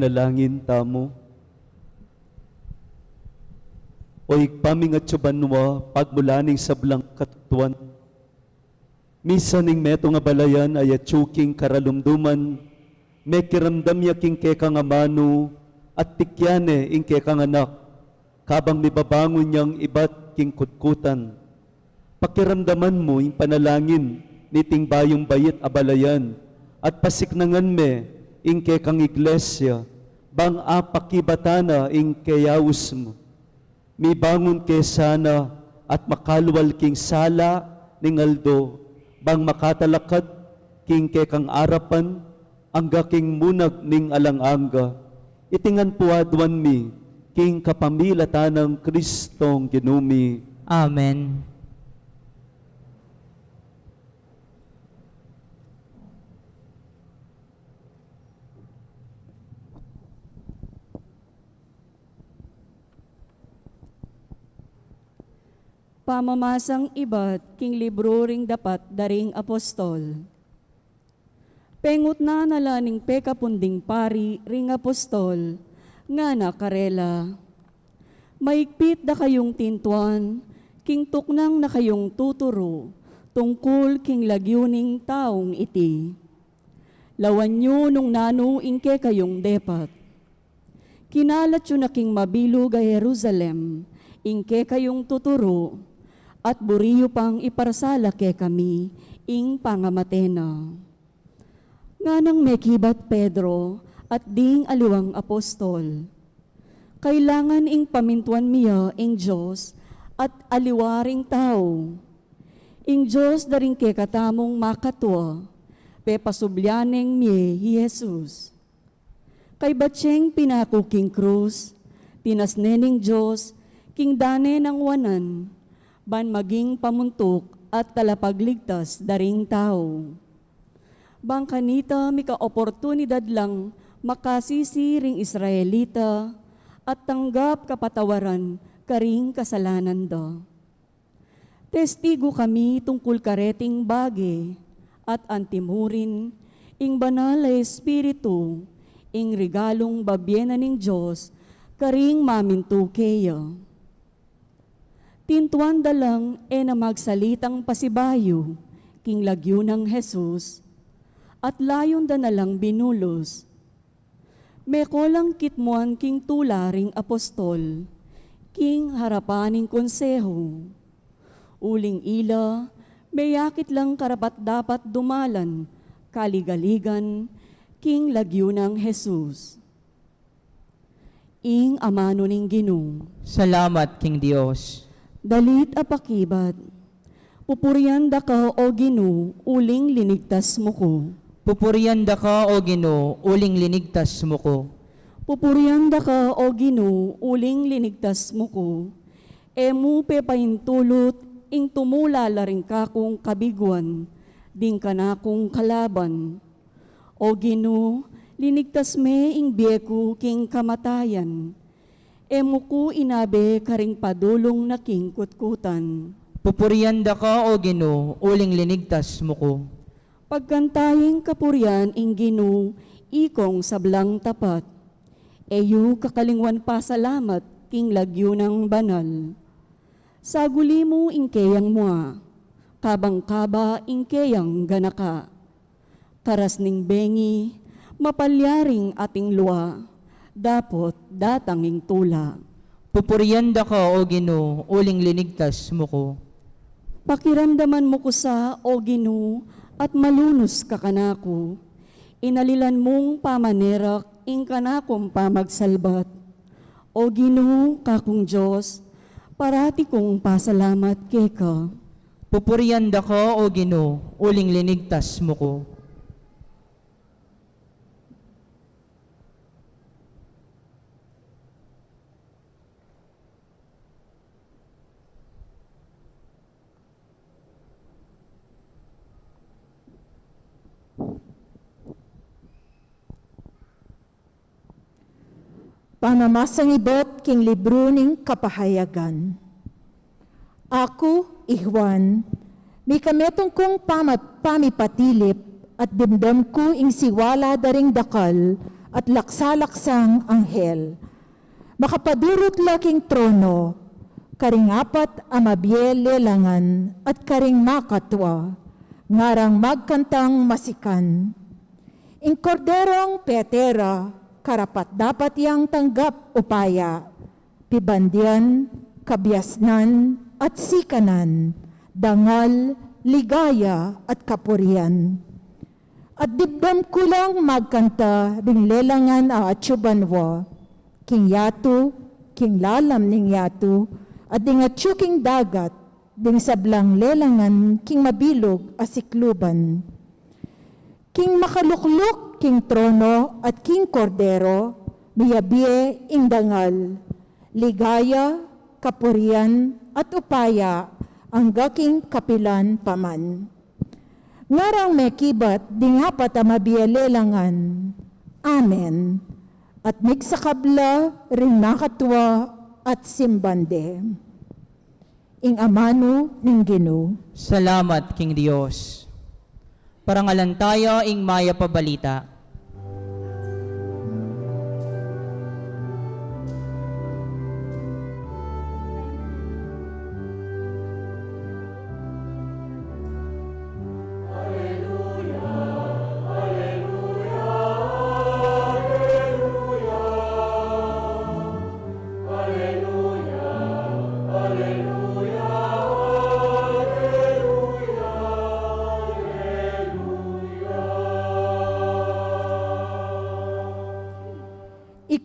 panalangin tamo. O igpaming at banwa pagmulaning sablang katutuan. Misa ning meto nga balayan ay atsuking karalumduman, may kiramdam ya king kekang amano at tikyane ing kekang anak, kabang mibabangon niyang iba't king kutkutan. Pakiramdaman mo ing panalangin ni ting bayong bayit abalayan at pasiknangan me ing kekang iglesia, bang apakibatana ing kayawus mo. Mi bangon ke sana at makalwal king sala ning aldo, bang makatalakad king kekang arapan, angga king munag ning alanganga. Itingan puadwan mi king kapamilatan ng Kristong ginumi. Amen. Pamamasang iba't king libro ring dapat daring apostol. Pengut na nalaning pekapunding pari ring apostol, nga nakarela. Maigpit da kayong tintuan, king tuknang na kayong tuturo, tungkol king lagyuning taong iti. Lawan nyo nung nano ingke kayong depat. Kinalat yun na king mabilog a Jerusalem, ingke kayong tuturo, at buriyo pang iparsala ke kami, ing pangamatena. Nga nang mekibat Pedro, at ding aliwang apostol. Kailangan ing pamintuan miya ing Diyos, at aliwaring tao. Ing Diyos daring ke katamong makatwa, pe pasubyaneng miye Jesus. Kay batsyeng pinako king krus, tinasnening Diyos, king dane ng wanan, ban maging pamuntok at talapagligtas daring tao. Bang kanita mika oportunidad lang makasisiring Israelita at tanggap kapatawaran karing kasalanan da. Testigo kami tungkol kareting bage at antimurin ing banal na Espiritu ing regalong babyena ning Diyos karing mamintukeya. Tintuan dalang na magsalitang pasibayo, king lagyo ng Jesus, at layon da nalang binulos. Mekolang kitmuan king tularing apostol, king harapaning konseho. Uling ila, mayakit lang karapat dapat dumalan, kaligaligan, king lagyo ng Jesus. Ing amano ning Ginoo. Salamat, King Dios. Dalit apakibat, pupurian da ka o Ginoo, uling linigtas mo ko. Pupurian da ka, O Ginoo, uling linigtas mo ko. Pupurian da ka o Ginoo, uling linigtas mo ko. Emu pe paintulot, ing tumula laring kakong kabiguan, ding kanakong kalaban. O Ginoo, linigtas me ing biyeko king kamatayan. Emu ko inabe karing padulong na king kutkutan. Pupurian da ka, O Ginoo, uling linigtas mo ko. Pagkantaying kapurian ing Ginoo, ikong sablang tapat. Eyu kakalingwan pa salamat king lagyo ng banal. Saguli mo ing keyang mua, kabang-kaba ing keyang ganaka. Karas ning bengi, mapalyaring ating luwa, dapot datanging tula. Pupurian da ka, O Ginoo, uling linigtas mo ko. Pakiramdaman mo ko sa, O Ginoo, at malunos ka kanako. Inalilan mong pamanerak, ing kanakong pamagsalbat. O Ginoo, kakong Diyos, parati kong pasalamat keka. Pupurian da ka, O Ginoo, uling linigtas mo ko. Pamamasang ibot king libro ning kapahayagan. Ako, Juan, may kametong kong pamipatilip at dimdam ko ing siwala daring dakal at laksalaksang anghel. Makapadurot laking trono, karing apat amabye lelangan at karing makatwa, ngarang magkantang masikan. Ing korderong petera, karapat dapat yang tanggap upaya, pibandian, kabiasnan at sikanan, dangal, ligaya at kapurian. At dibdam kulang magkanta ring lelangan a atsubanwa, king yatu, king lalam ning yatu, at ding atsuking dagat, ding sablang lelangan king mabilog a sikluban. King makalukluk, king trono at king kordero, miyabiye ing dangal, ligaya, kapurian at upaya, ang gaking kapilan paman. Ngarang may kibat, di nga patamabiyalelangan. Amen. At migsakabla ring makatwa at simbande. Ing amano ning Ginoo. Salamat, King Dios. Parangalan tayo ing maya pabalita.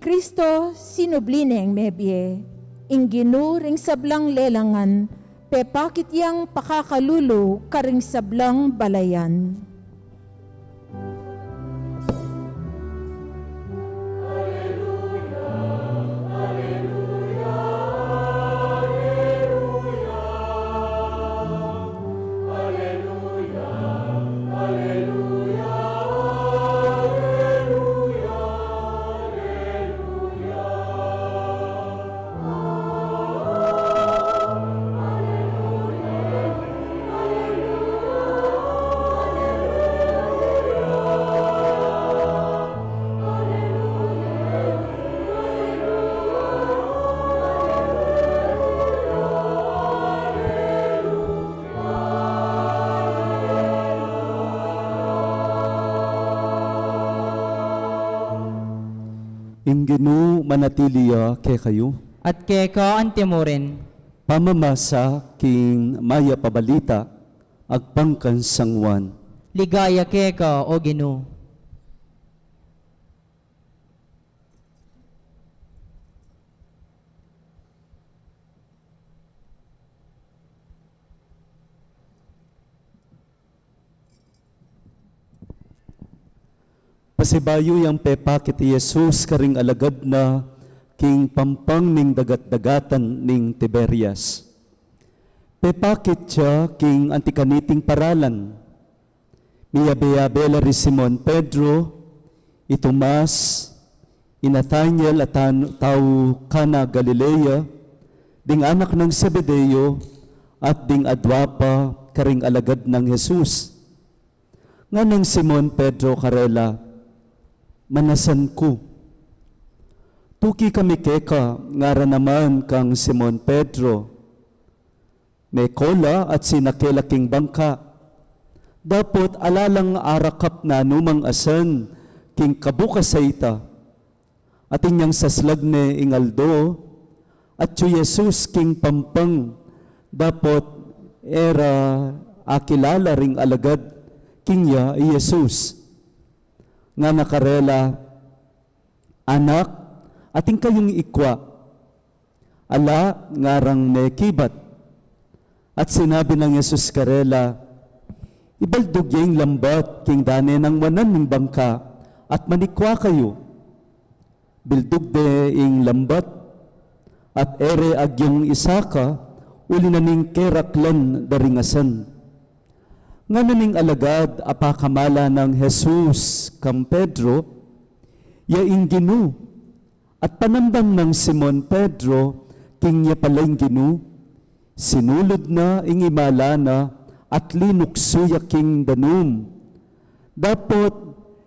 Kristo sinublineng mebye, ing ginuring sablang lelangan, pepakit yang pakakalulu karing sablang balayan. Inginu manatiliya ke kayo, At keka ang timurin, pamamasa king maya pabalita, agpangkan sangwan. ligaya keka o Ginoo. Pasibayo yang pepakit Jesus karing alagad na king pampang ning dagat-dagatan ning Tiberias. Pepakit siya king antikaniting paralan. Miyabe-yabela ri Simon Pedro, Itomas, Nathanael at tao Kana Galilea, ding anak ng Zebedeo at ding adwapa karing alagad ng Jesus. Nga ng Simon Pedro karela, manasan ko. Tuki kami keka, ngara naman kang Simon Pedro. May kola at sinakelaking bangka. Dapat alalang arakap na numang asan, king kabukasayta. At inyang saslagne ingaldo, at yu Jesus king pampang, dapat era akilala ring alagad, king ya Jesus. Nga nakarela, anak, ating kayong ikwa, ala ngarang nekibat. At sinabi ng Jesus karela, ibaldog yung lambat king dane ng wanan ng bangka, at manikwa kayo. Bildog de ing lambat, at ere agyong isaka, uli na ning keraklan daringasan. Nga naming alagad apakamala ng Jesus kang Pedro, yaing Ginoo, at panambang ng Simon Pedro, king ya palang Ginoo, sinulod na ing imala na at linuksuya king danum. Dapat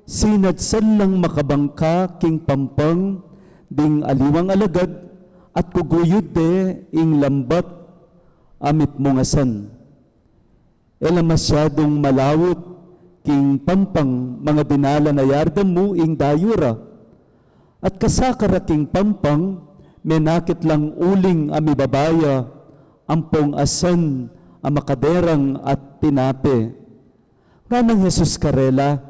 Sinadsan lang makabangka king pampang, ding aliwang alagad, at kuguyod de ing lambat, amit mongasan. Ela masyadong malawot, king pampang mga dinala na yardam mo ing dayura. At kasakara king pampang, menakit lang uling ami babaya, ampong asan, amakaderang at tinape. Ganang Jesus karela,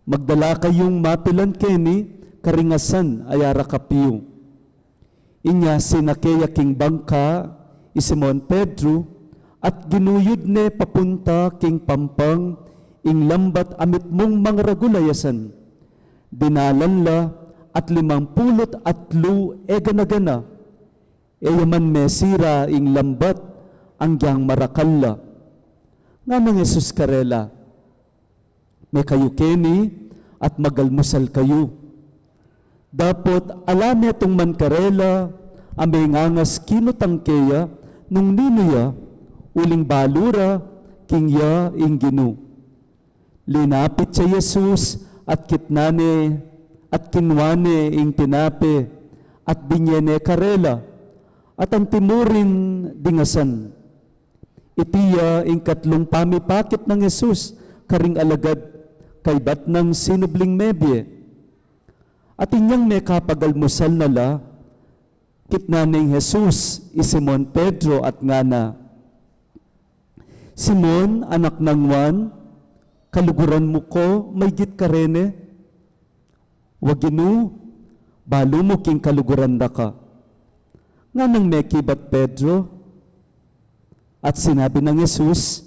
magdala kayong mapilan keni, karingasan ayara kapiyo. Inya sinakeya king bangka, Simon Pedro, at ginuyod ne papunta king pampang, ing lambat amit mong mga ragulayasan. Dinalan la at 50 eganagana, eyaman mesira ing lambat, anggyang marakalla. Nga ng Jesus karela, may kayo keni at magalmusal kayo. Dapat alam itong mankarela, amay ngangas kinutangkeya, nung ninuya, uling balura, kingya ing ginu. Linapit sa Jesus at kitnane, at kinwane ing tinape, at binyene karela, at ang timurin dingasan. Itiya ing katlong pamipakit ng Jesus, karing alagad, kay bat ng sinubling mebye. At inyang may kapagalmusal nala, kitna ng Jesus, Simon Pedro at ngana. Simon, anak ng Juan, kaluguran mo ko, may git ka rene. Waginu, balo mo king kaluguran da ka. Nga nang may kibat Pedro, at sinabi ng Jesus,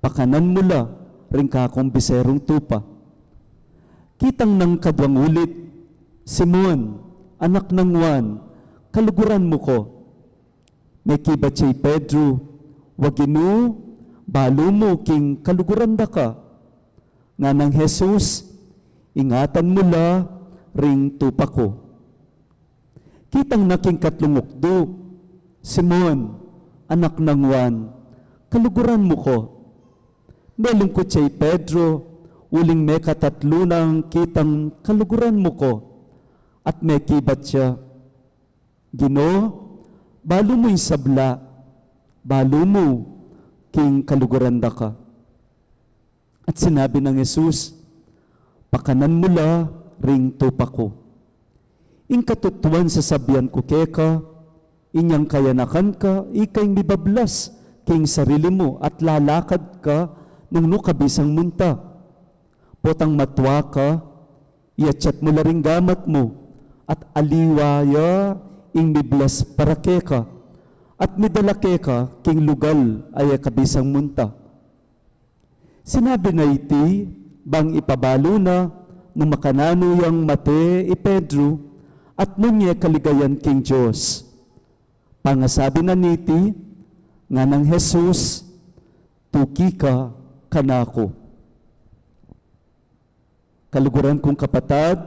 pakanan mo la, ring kakong biserong tupa. Kitang ng kadwang ulit, Simon, anak ng Juan, kaluguran mo ko. May kibat siya'y Pedro, waginu, balo mo king kaluguran da ka. Nga ng Jesus, ingatan mo la, ring tupa ko. Kitang naking katlong ukdo, Simon, anak ng Juan, kaluguran mo ko. Melungkot siya'y Pedro, uling may katatlo ng kitang kaluguran mo ko. At may kibat siya, Gino, balo mo'y sabla, balo mo, king kaluguran da ka. At sinabi ng Jesus, pakanan mo la, ring tupa ko. Ing katutuan sa sabyan ko keka, inyang kayanakan ka, ikay mibablas, king sarili mo, at lalakad ka, nung nukabisang munta. Potang matwa ka, iachat mo la ring gamat mo, at aliwaya, ing miblas para keka, at midala keka, king lugal, ay kabisang munta. Sinabi na iti, bang ipabalo na, nung makanano yang mate i Pedro, at nung kaligayan king Diyos. Pangasabi na niti, nga ng Jesus, tuki ka kanako. Kaluguran kong kapatad,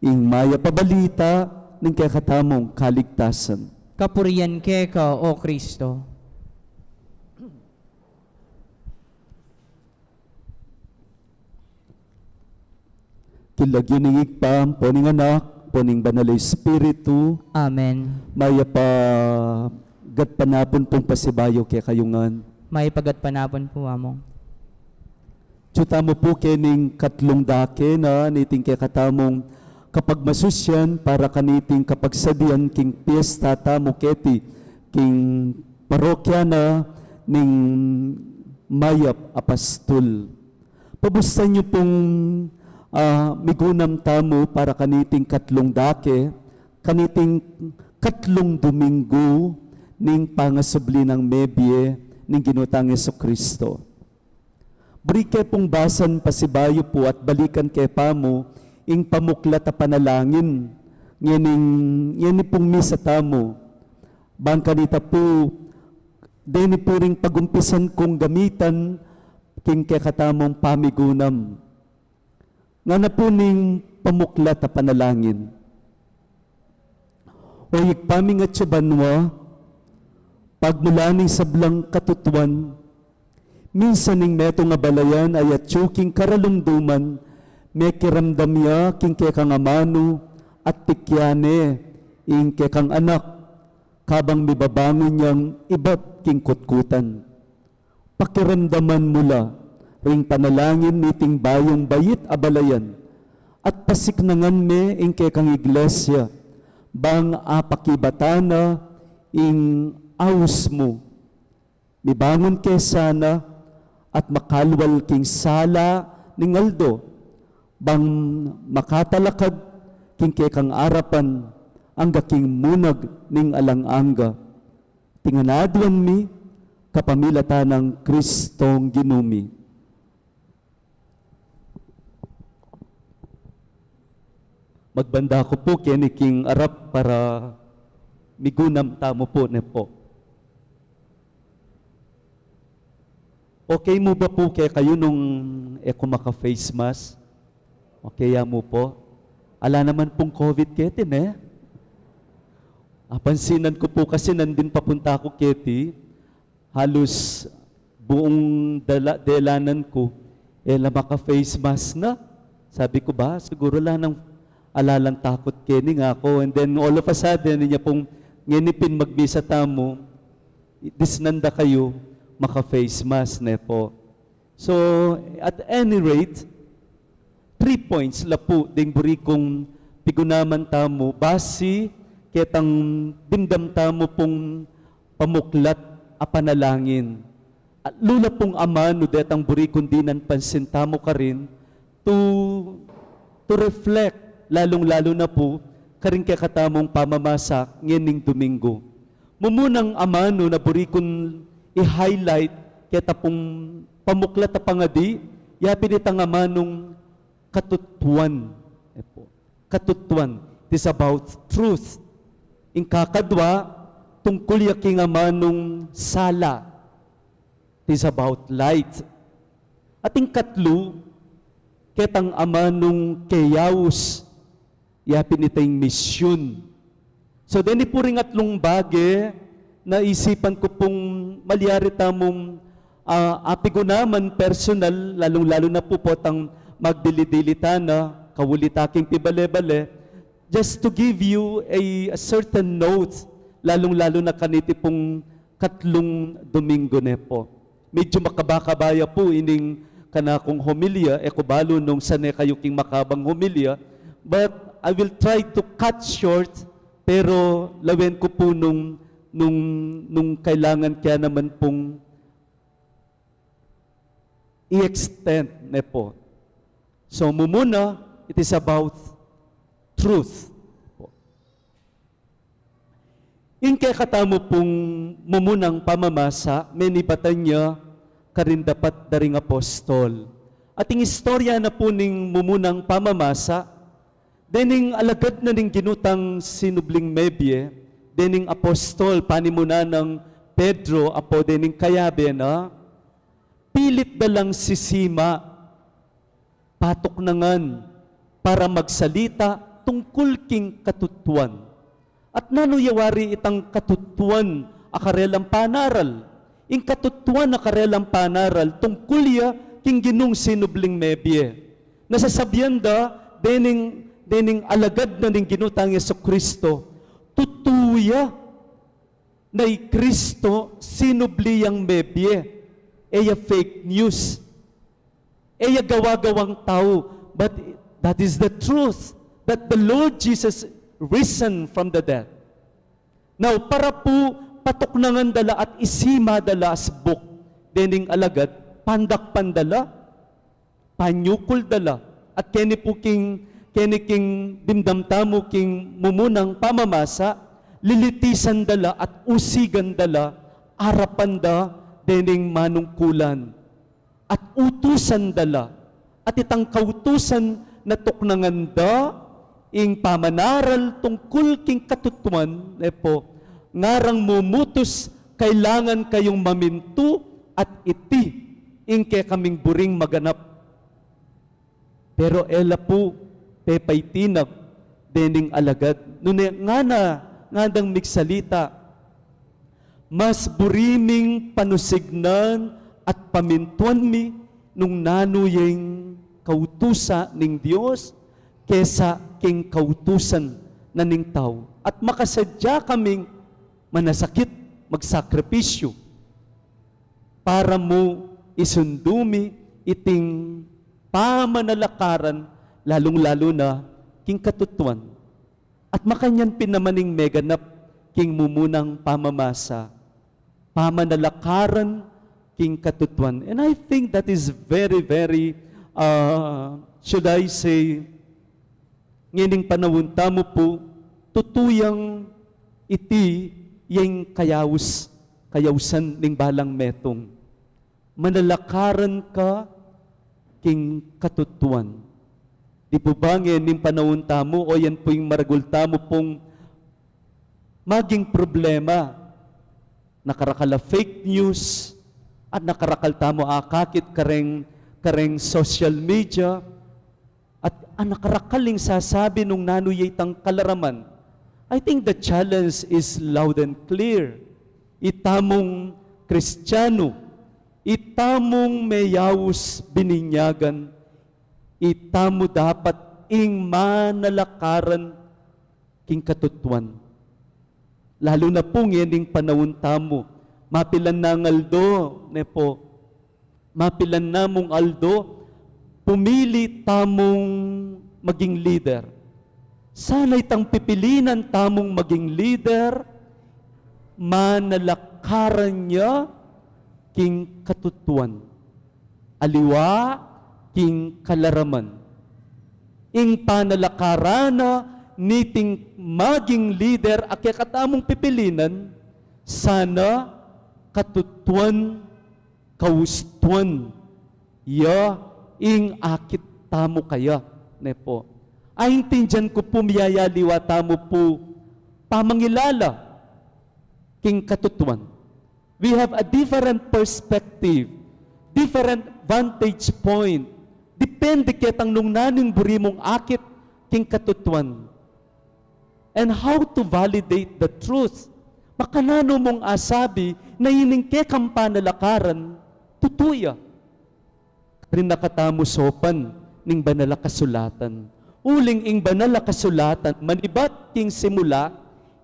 ing maya pabalita, ng kakatamong kaligtasan. Kapurian ka, O Kristo. Kilagyo ning igpam, poning anak, poning banal Espiritu, Amen. maya pa gatpanapon pong pasibayo kaya kayungan. May pagatpanapon po among. Tiyuta mo po kening katlong dake na niting kaya katamong kapag masusyan para kaniting kapag sadian king piyesta tamo keti king parokya na ning mayap apastol. Pabustan niyo pong migunam tamo para kaniting katlong dake, kaniting katlong Domingo ning pangasubli ng mebye ning ginutang Jesucristo. Brike pong basan pasibayo po at balikan kay pamo ing pamuklat a panalangin. Ngayon pong misa tamo. Bangka nita po, deni po ring pagumpisan kong gamitan king kakatamong pamigunam. Nga na po ning pamuklat a panalangin. O ikpaming at siyabanwa, pagmula ning sablang katutuan, minsan ning metong nga balayan ay at tsuking karalumduman, may kiramdamya king kekang amano at tikyane ing kekang anak, kabang mibabangon niyang iba't king kutkutan. Pakiramdaman mula ring panalangin niting bayong bayit abalayan, at pasiknangan me ing kekang iglesia, bang apakibatana ing awus mo. Mibangon ke sana at makalwal king sala ning aldo, bang makatalakad king kekang arapan ang gaking munag ning alanganga. Tinganadwan mi kapamilata ng Kristong ginumi. Magbanda ko po kini king arap para migunam tamo po ne po. Okay mo ba po kaya kayo nung maka-face mask? Okay ya mo po? Ala naman pong COVID ketin Pansinan ko po kasi nandun papunta ako keti, halos buong delanan ko, maka-face mask na. Sabi ko ba, siguro lang ng alalang takot kini nga ako. And then all of a sudden, niya pong nginipin magbisa tamo, disnanda kayo, maka-face mask na po. So, at any rate, 3 points la po, ding buri kong pigunaman tamo, basi, ketang dimdam tamo pong pamuklat a panalangin. At lula pong amano, detang buri kundi nan pansin tamo ka rin, to reflect, lalong-lalo na po, karing kaya katamong pamamasak ngening Domingo. Mumunang amano na buri kun i-highlight kaya pong pamuklat na pangadi, yapin itang amanong katutuan. Katutuan. It is about truth. In kakadwa, tungkol yaking amanong sala. It is about light. At in katlo, ketang amanong keyawus, yapin itang misyon. So, deni po ring atlong bage, naisipan ko pong malyari tamong apigunaman personal, lalong-lalo na po potang magdilidilitana, kawulitaking pibale-bale, just to give you a certain note, lalong-lalo na kaniti pong katlong Domingo ne po. Medyo makabakabaya po ining kanakong homilya, kubalo nung sane kayo king makabang homilya, but I will try to cut short, pero lawen ko po nung kailangan kaya naman pong i-extend ne po. So mumuna, it is about truth. In kaya katamo pong mumunang pamamasa, menibatan niya karin dapat daring apostol. At yung istorya na po ning mumunang pamamasa, dening alagad na ning ginutang sinubling mebye, dening apostol, panimuna ng Pedro, apo dening kayabe na, pilit dalang sisima, patok nangan, para magsalita tungkol king katutuan. At nanuyawari itang katutuan akarelang panaral. In katutuan akarelang panaral tungkol ya king ginung sinubling mebye. Nasasabihan da, dening alagad na ning ginutang Jesucristo, tutuya na Kristo sinubliyang mebye. Eya fake news. Eya gawa-gawang tao. But that is the truth, that the Lord Jesus risen from the dead. Now, para po patok nangan dala at isima dala as book, dening alagad, pandak pandala, panyukul dala, at keni king dimdamtamo king mumunang pamamasa, lilitisan dala at usigan dala, arapan da, dening manungkulan, at utusan dala, at itang kautusan na tuknangan da, ing pamanaral tungkol king katutuan, po, ngarang mumutos, kailangan kayong mamintu at iti, ing kaya kaming buring maganap. Pero ela po, pepay tinap, dening alagad, nune nga dang migsalita, mas buriming panusignan at pamintuan mi, nung nanuyeng kautusa ning Dios kesa king kautusan na ning tao. At makasadya kaming manasakit, magsakripisyo para mo isundumi iting pamanalakaran, lalong-lalo na king katutuan. At makanyan pinamaning meganap king mumunang pamamasa, pamanalakaran king katutuan. And I think that is very, very, should I say, ngining panahon tamo po, tutuyang iti yung kayawsan ning balang metong. Manalakaran ka king katutuan. Di po ba ngayon panahon tamo o yan po yung maragul tamo pong maging problema. Nakarakala fake news at nakarakal tamo akakit kareng social media at nakarakaling sasabi nung nanuyay tang kalaraman. I think the challenge is loud and clear. Itamong Kristiyano, itamong mayawus bininyagan, itamo dapat ing manalakaran king katutuan. Lalo na po ngayon panahon tamo, mapilan na ng aldo, nepo, mapilan na mong aldo, pumili tamong maging leader. Sana itang pipilinan tamong maging leader, manalakaran niya king katutuan. Aliwa king kalaraman. Ing panalakarana niting maging leader akya katamong pipilinan, sana katutuan, kaustuan, ya ing akit tamo kaya, nepo. Ay tindihan ko po miyayaliwa tamo po pamangilala king katutuan. We have a different perspective, different vantage point. Depende kitang nung naning burimong akit king katutuan. And how to validate the truth. Makanano mong asabi na ining kekang panalakaran, tutuya. Rin nakatamo sopan ning banala kasulatan. Uling ing banala kasulatan, manibat king simula,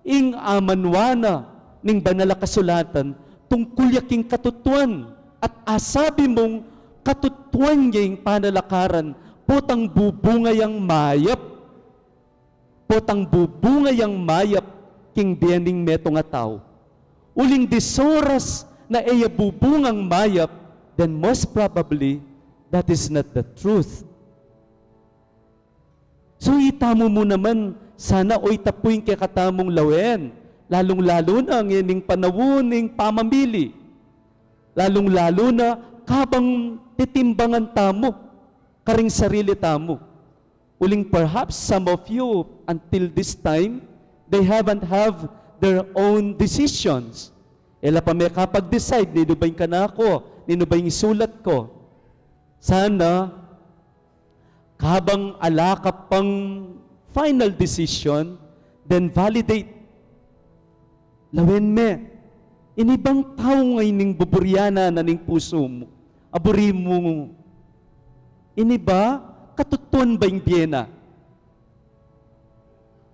ing amanwana ning banala kasulatan, tungkol yaking katutuan. At asabi mong katutuan yung panalakaran, potang bubungayang mayap, potang bubungayang mayap, king biyaning meto nga tao. Uling disoras na iya bubungang mayap, then most probably, that is not the truth. So itamo mo naman, sana oy tapuin kay katamong lawen, lalong-lalo na ang ining panahon ning pamamili. Lalong-lalo na kabang titimbangan tamo, karing sarili tamo. Uling perhaps some of you, until this time, they haven't have their own decisions. Ela pa may kapag-decide, nino ba yung kanako, nino ba yung isulat ko. Sana, kabang alaka pang final decision, then validate. Lawen me, inibang tao ngay ning buburyana na ning puso mo, aburi mo. Iniba, katutuan ba yung biyena?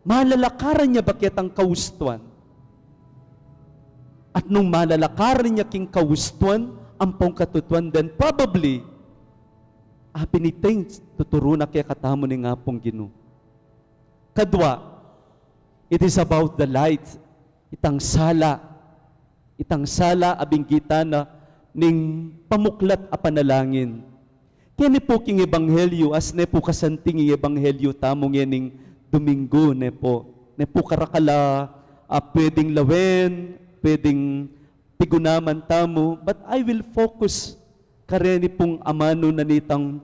Malalakaran niya bakit ang kaustuan? At nung malalakaran niya king kaustuan, ang pong katutuan, then probably, piniteng tuturo na kaya katamo ni nga pong Ginoo. Kadwa, it is about the light. Itang sala abing kita na ning pamuklat a panalangin. Kini po king ebanghelyo, as ne po kasanting ebanghelyo tamong yening Domingo, ne po karakala, pwedeng lawen, pwedeng pigunaman tamo, but I will focus kareni pong amano na nitang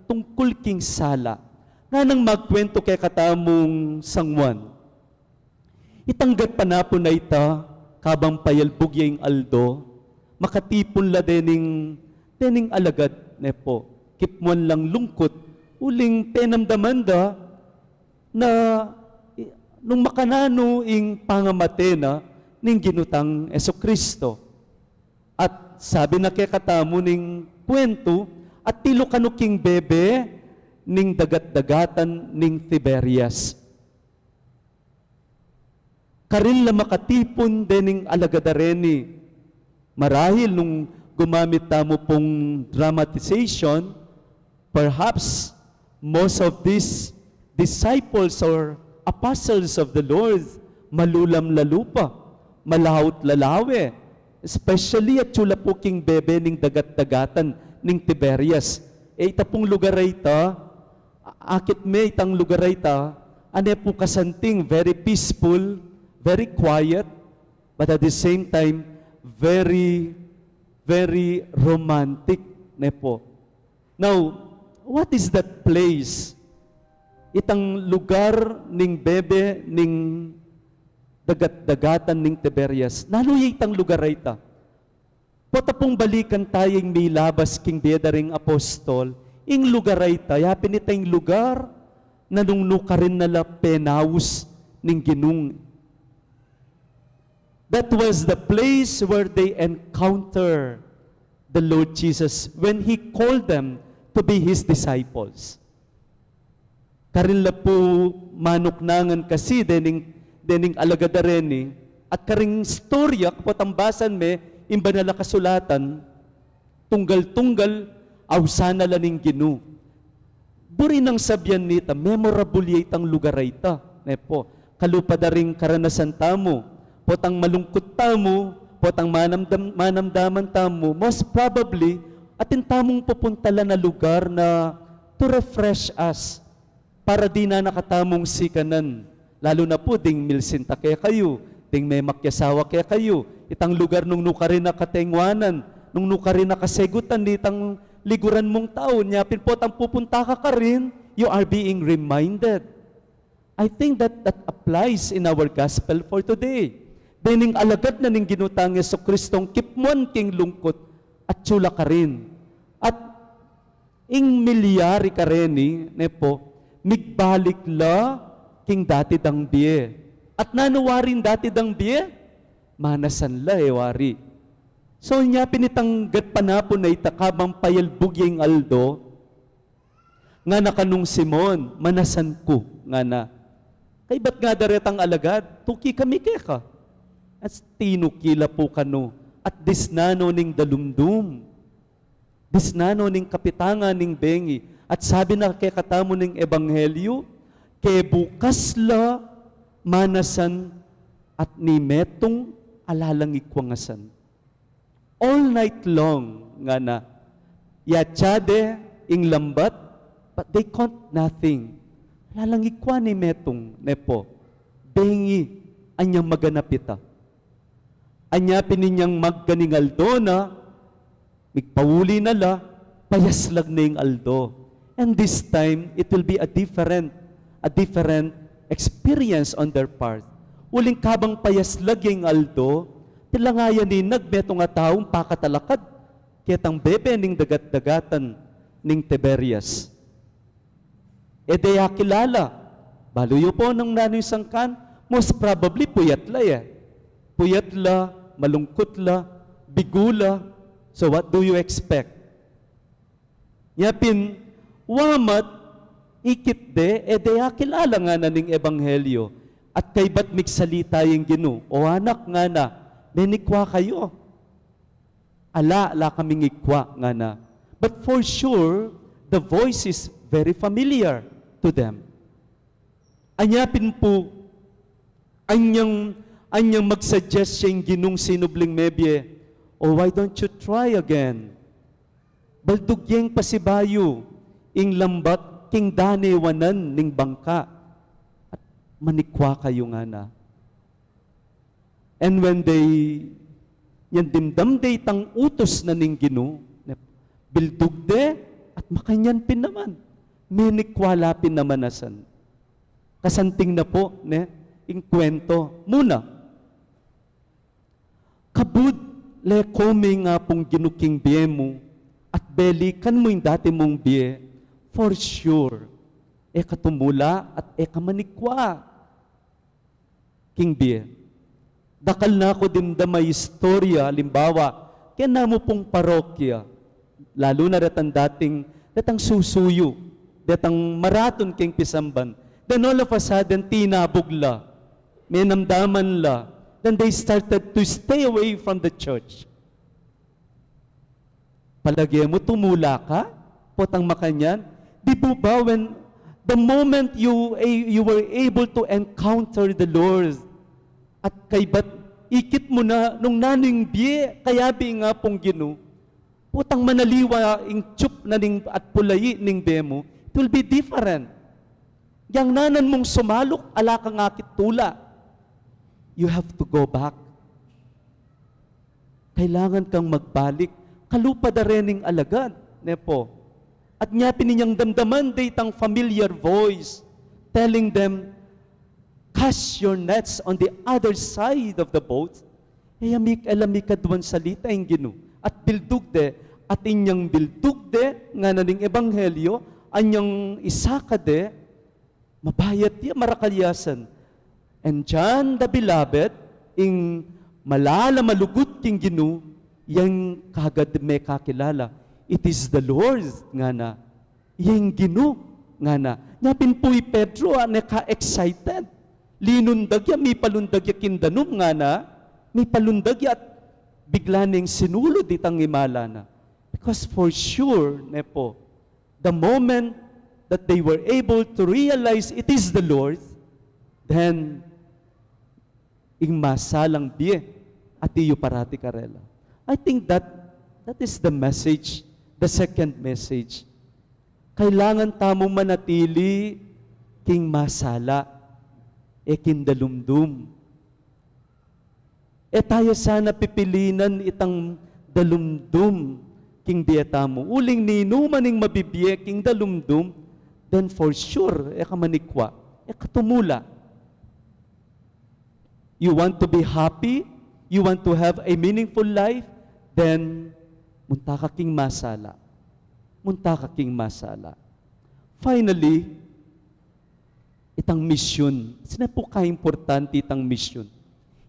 tungkol king sala. Nga nang magkwento kay katamong sangwan. Itanggat pa na po na ita, kabang payalbog yung aldo, makatipon la dening alagad, ne po. Kipmuan lang lungkot, uling penamdamanda na nung makanano ing pangamatena ning ginutang Esokristo. At sabi na kay katamo ning kwento, at tilo kano king bebe ning dagat-dagatan ning Tiberias. Karin la makatipon dening alagadareni. Marahil nung gumamit tamo pong dramatization, perhaps most of these disciples or apostles of the Lord malulam lalupa, malahot lalawe, especially at chula po king bebe ning dagat-dagatan ning Tiberias. Ita pong lugar ita, akit me itang lugar ita, ane po kasanting very peaceful, very quiet, but at the same time, very, very romantic. Nepo. Now, what is that place? Itang lugar ning bebe ning dagat-dagatan ning Tiberias. Naluya itang lugar ita. Pota pong balikan tayong may labas king bedaring apostol, ing lugar ita, yapin itang lugar na nung nukarin nala penaus ning ginung. That was the place where they encounter the Lord Jesus when He called them to be His disciples. Karin la po manuknangan kasi dening alagadareni at karing storya kapatambasan me imba nala kasulatan tunggal-tunggal awsana la ning Ginu. Buri nang sabyan nita memorable itang lugar ita. Nepo, kalupadaring karanasan tamo, potang malungkot tamo, potang manamdaman tamo, most probably atin tamong pupuntala na lugar na to refresh us para di na nakatamong sikanan. Lalo na po, ding milsinta kaya kayo, ding may makyasawa kaya kayo, itang lugar nung nukarin na katengwanan, nung nukarin na kasegutan, itang liguran mong tao, nyapin po, tang pupunta ka rin, you are being reminded. I think that applies in our gospel for today. Dining alagad na ning ginutang Jesucristong kipmon king lungkot at tsula ka rin. At ing milyari ka rin, nepo, migbalik la king dati dang biye. At nanuwarin dati dang biye, manasan la wari. So niya pinitanggat panapon na itakabang payalbug yung Aldo, nga nakanung Simon, manasan ko, nga na. Kay ba't nga daretang alagad, tuki kami keka. At tinukila po kano, at disnano ning dalumdum, disnano ning kapitanga ning bengi, at sabi na kay katamo ning ebanghelyo, kay bukas la manasan at ni metong alalang ikwangasan. All night long nga na, yatsade ing lambat, but they count nothing. Alalang ikwa ni metong nepo, bengi anyang maganapita. Anya pininyang magganing Aldo na, migpauli na la, payaslag na yung Aldo. And this time, it will be a different experience on their part. Uling kabang payaslag yung Aldo, tilangaya ni nagbeto nga taong pakatalakad, kitang bebe ning dagat-dagatan ning Tiberias. E deya kilala, baluyo po ng nanoy sangkan, most probably puyat la eh. Puyat la, malungkot la, bigula. So what do you expect? Yapin, wamat, ikit de, deya kilala nga na ning ebanghelyo. At kay ba't migsalita yung Ginu? O anak nga na, menikwa kayo. Ala kaming ikwa nga na. But for sure, the voice is very familiar to them. Anyapin po, anyang mag-suggest siyang Ginung sinubling mebye, oh, why don't you try again? Baldugyeng pasibayo, ing lambat, king danewanan ning bangka, at manikwa kayo nga na. And when yan dimdam day tang utos na ning Ginu, bildugde, at makanyan pin naman, minikwa pin namanasan. Kasanting na po, ing kwento, muna, kabud le kome nga pong ginuking biye mo at belikan mo yung dati mong biye, for sure, katumula at kamanikwa king biye. Dakal na ako dimda may istorya, limbawa, kaya na mo pong parokya, lalo na datang dating, datang susuyo, datang maraton king pisamban. Then all of a sudden, tinabugla, may namdaman la, then they started to stay away from the church. Palagay mo, tumula ka, potang makanyan, di po ba when the moment you were able to encounter the Lord, at kay ba't ikit mo na nung naning biye, kaya bi nga pong Gino, putang manaliwa ing tsup na ning at pulayi ning demo, it will be different. Yang nanan mong sumalok, ala kang akit tula. You have to go back. Kailangan kang magbalik. Kalupa da rening alagad, nepo. At niya pininyang damdaman, datang familiar voice, telling them, cast your nets on the other side of the boat. Elamikadwan salita yung Gino. At bildug de, at inyang bildug de, nga naning ebanghelyo, anyang isaka de, mabayat di marakalyasan. And John the beloved, ing malala malugut king Gino, yang kagad may kakilala. It is the Lord nga na. Yang Gino nga na. Nyapin po'y Pedro, naka-excited. Linundagya, may palundagya kindanum nga na, may palundagya at bigla ning sinulod itang imala na. Because for sure, nepo, the moment that they were able to realize it is the Lord, then, ing masalang biye at iyo parati karela. I think that is the message, the second message. Kailangan tamong manatili king masala, kindalumdum. Tayo sana pipilinan itang dalumdum king dieta mo. Uling ninumaning mabibiye king dalumdum, then for sure, kamanikwa, katumula. You want to be happy? You want to have a meaningful life? Then, munta ka king masala. Munta ka king masala. Finally, itang mission. Sina po ka-importante itang mission?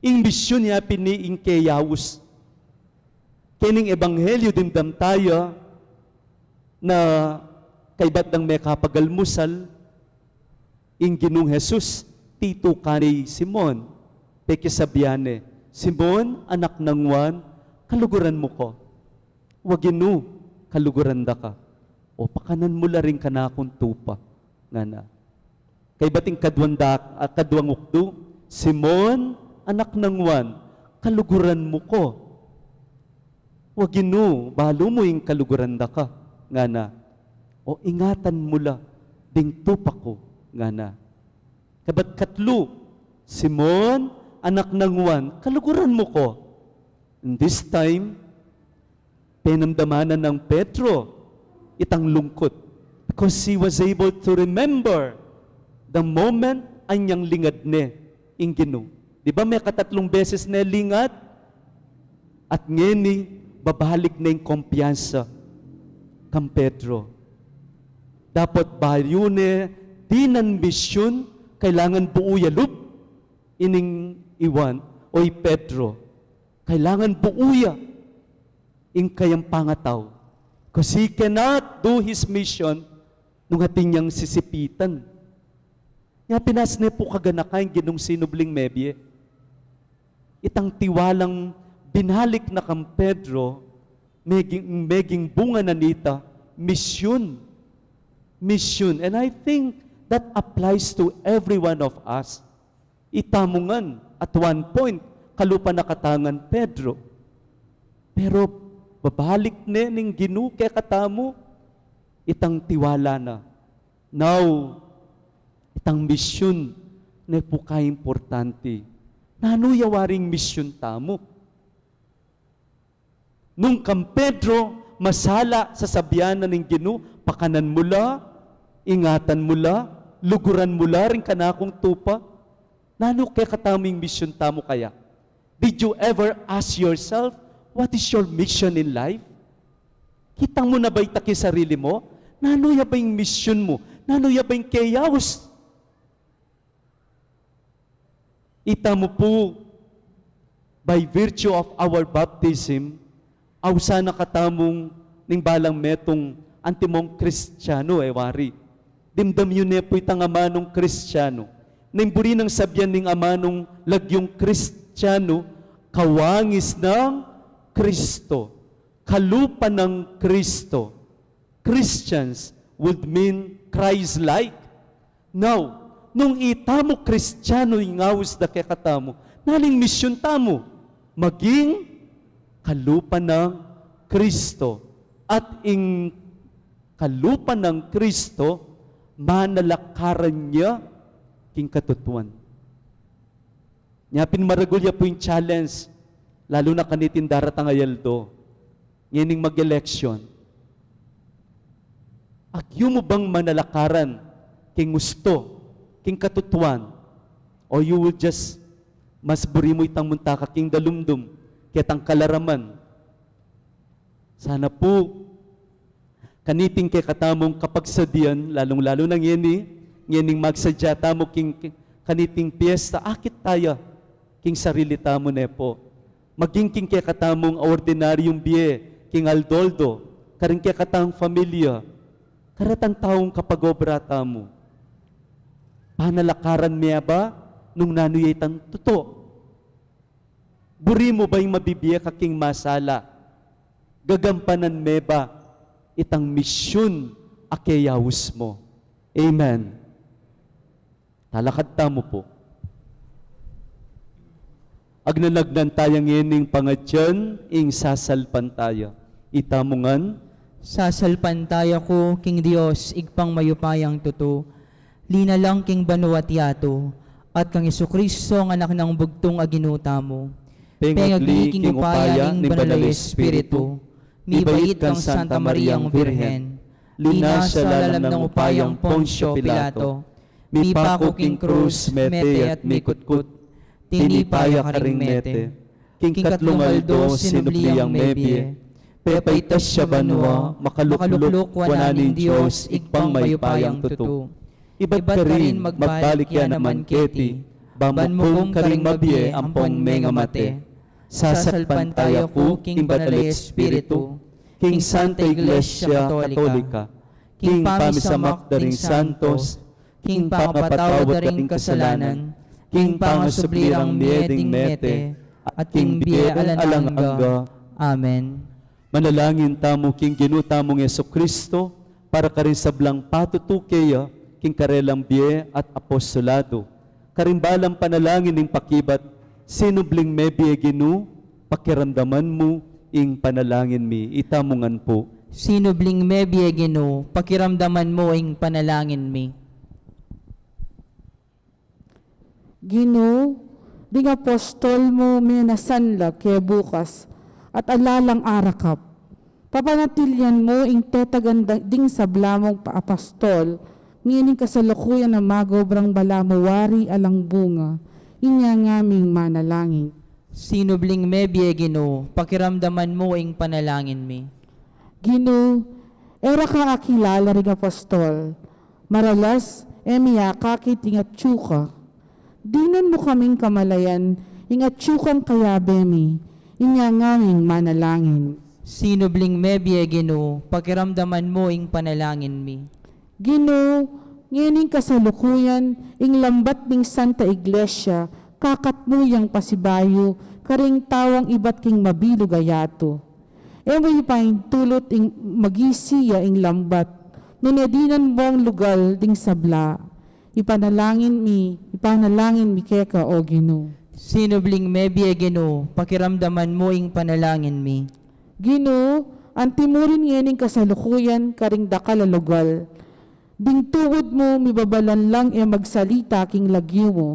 Ing mission niya piniing kayawus. Kining ebanghelyo din tayo na kaybat ng may kapagalmusal, ing Ginong Jesus, tito kani Simon, pekisabiane, Simon, anak ng Juan, kaluguran mo ko. Waginu, kaluguran da ka. O pakanan mo la rin ka na akong tupa. Nga na. Kay bating kadwang ukdo, Simon, anak ng Juan, kaluguran mo ko. Waginu, balo mo yung kaluguran da ka. Nga na. O ingatan mo la, ding tupa ko. Nga na. Kabat katlo, Simon, anak ng Juan, kaluguran mo ko. And this time, pinamdamanan ng Pedro itang lungkot because he was able to remember the moment anyang lingad ne ing Ginoo. Di ba may katatlong beses na lingad? At ngeni, babalik na yung kumpiyansa kang Pedro. Dapat bayo ne, di nan misyon, kailangan buuyalup ining iwan, oy Pedro. Kailangan buuya ing kayang pangataw. Because he cannot do his mission nung ating niyang sisipitan. Nga pinasne po kaganakain ginong sinubling mebye. Itang tiwalang binalik na kang Pedro, meging bunga na nita, mission. Mission. And I think that applies to every one of us. Itamungan at one point, kalupa nakatangan Pedro. Pero babalik ne ning Ginoo kay katamo, itang tiwala na. Now, itang misyon na po ka-importante. Nanuyawaring misyon tamo. Nung kang Pedro, masala sa sabyanan ng Ginoo, pakanan mula, ingatan mula, luguran mula rin kanakong tupa. Nano kay kataming misyon tamo kaya? Did you ever ask yourself, what is your mission in life? Kitang mo na ba'y taki sarili mo? Nanuya ba yung mission mo? Nanuya ba yung kayawos? Ita mo po, by virtue of our baptism, aw sana katamong ning balang metong antimong Kristiyano wari. Dimdam yun po itang amanong Kristiyano. Nimburi ng sabyan ning amanong lagyong Kristiyano, kawangis ng Kristo, kalupa ng Kristo. Christians would mean Christ-like. Now, nung itamo Kristiyano ingawis da kay katamo, naling misyon tamo, maging kalupa ng Kristo. At ing kalupa ng Kristo, manalakaran niya king katutuan. Nyapin maragulya po yung challenge, lalo na kanitin daratang ayaldo, ngayon mag-election. Agyo mo bang manalakaran king gusto, king katutuan, o you will just mas buri mo itang muntaka king dalumdum, kitang kalaraman. Sana po, kaniting kay katamong kapagsadian, lalong-lalo ng yening magsadya tamo king kaniting piyesta, akit tayo, king sarili tamo nepo. Maging king kay katamong ordinaryong biye, king aldoldo, karing kay katamong familia, karatang taong kapagobra tamo. Panalakaran miya ba, nung nanuyay tang tuto? Buri mo ba yung mabibiya kaking masala? Gagampanan me ba itang misyon akeyawus mo? Amen. Talakad tamo po. Agnanagnan tayang yening pangadyan, ing sasalpan tayo. Itamungan, Sasalpan tayo ko, King Dios, igpang mayupayang tuto, lina lang king banuat yato, at kang Isukristo ang anak ng bugtong aginuta mo. Pengagli king upaya, ning banalay Espiritu, mibait kang Santa Mariang Birhen, lina sa lalam ng upayang Poncio Pilato, mipako king krus, mete at mikutkut, tinipaya karing mete, king katlungaldo, sinubliyang mebye, pepaitas siya banwa, makalukluk, wananin Diyos, igpang mayupayang tutu. Iba't ka rin, magbalik yan naman keti, bamukong karing mabye, ampong menga mate. Sasalpan tayo ko, king banalay Espiritu, king Santa Iglesia Katolika, king pamisamak daring santos, king papatawad daring kasalanan, king pangasublirang mieding mete, at king biye alanangga. Amen. manalangin tamo king ginutamong Yesukristo, para karin sablang patutukeya, king karelang biye at apostolado. Karimbalang panalangin ng pakibat, sinubling me biye ginu, pakiramdaman mo, ing panalangin mi, itamungan po. Sinubling me biegino, pakiramdaman mo ing panalangin mi. Gino, ding apostol mo minasanla kaya bukas at alalang arakap. Papanatilyan mo ing tetaganda ding sablamong paapostol, ngining kasalukuyan na magobrang balamawari alang bunga, inya ngaming manalangin. Sinubling me biegino, pakiramdaman mo ing panalangin mi. Gino, era ka akilala ring apostol, maralas emiyakakit ingat tsuka. Dinan mo kaming kamalayan, ingat tsukang kaya bemi, inya ngaming manalangin. Sinubling me biegino, pakiramdaman mo ing panalangin mi. Gino, ngining kasalukuyan, ing lambat ning Santa Iglesia, kakatmuyang pasibayo, karing tawang iba't king mabilog ayato. Emoy paing tulot ing magisiya ing lambat, nunedinan mong lugal ding sabla. Ipanalangin mi keka o Gino. Sinubling me biegino, pakiramdaman mo ing panalangin mi. Gino, antimurin ngening kasalukuyan, karing dakalalugal. Ding tuwod mo, mibabalan lang magsalita king lagyo mo.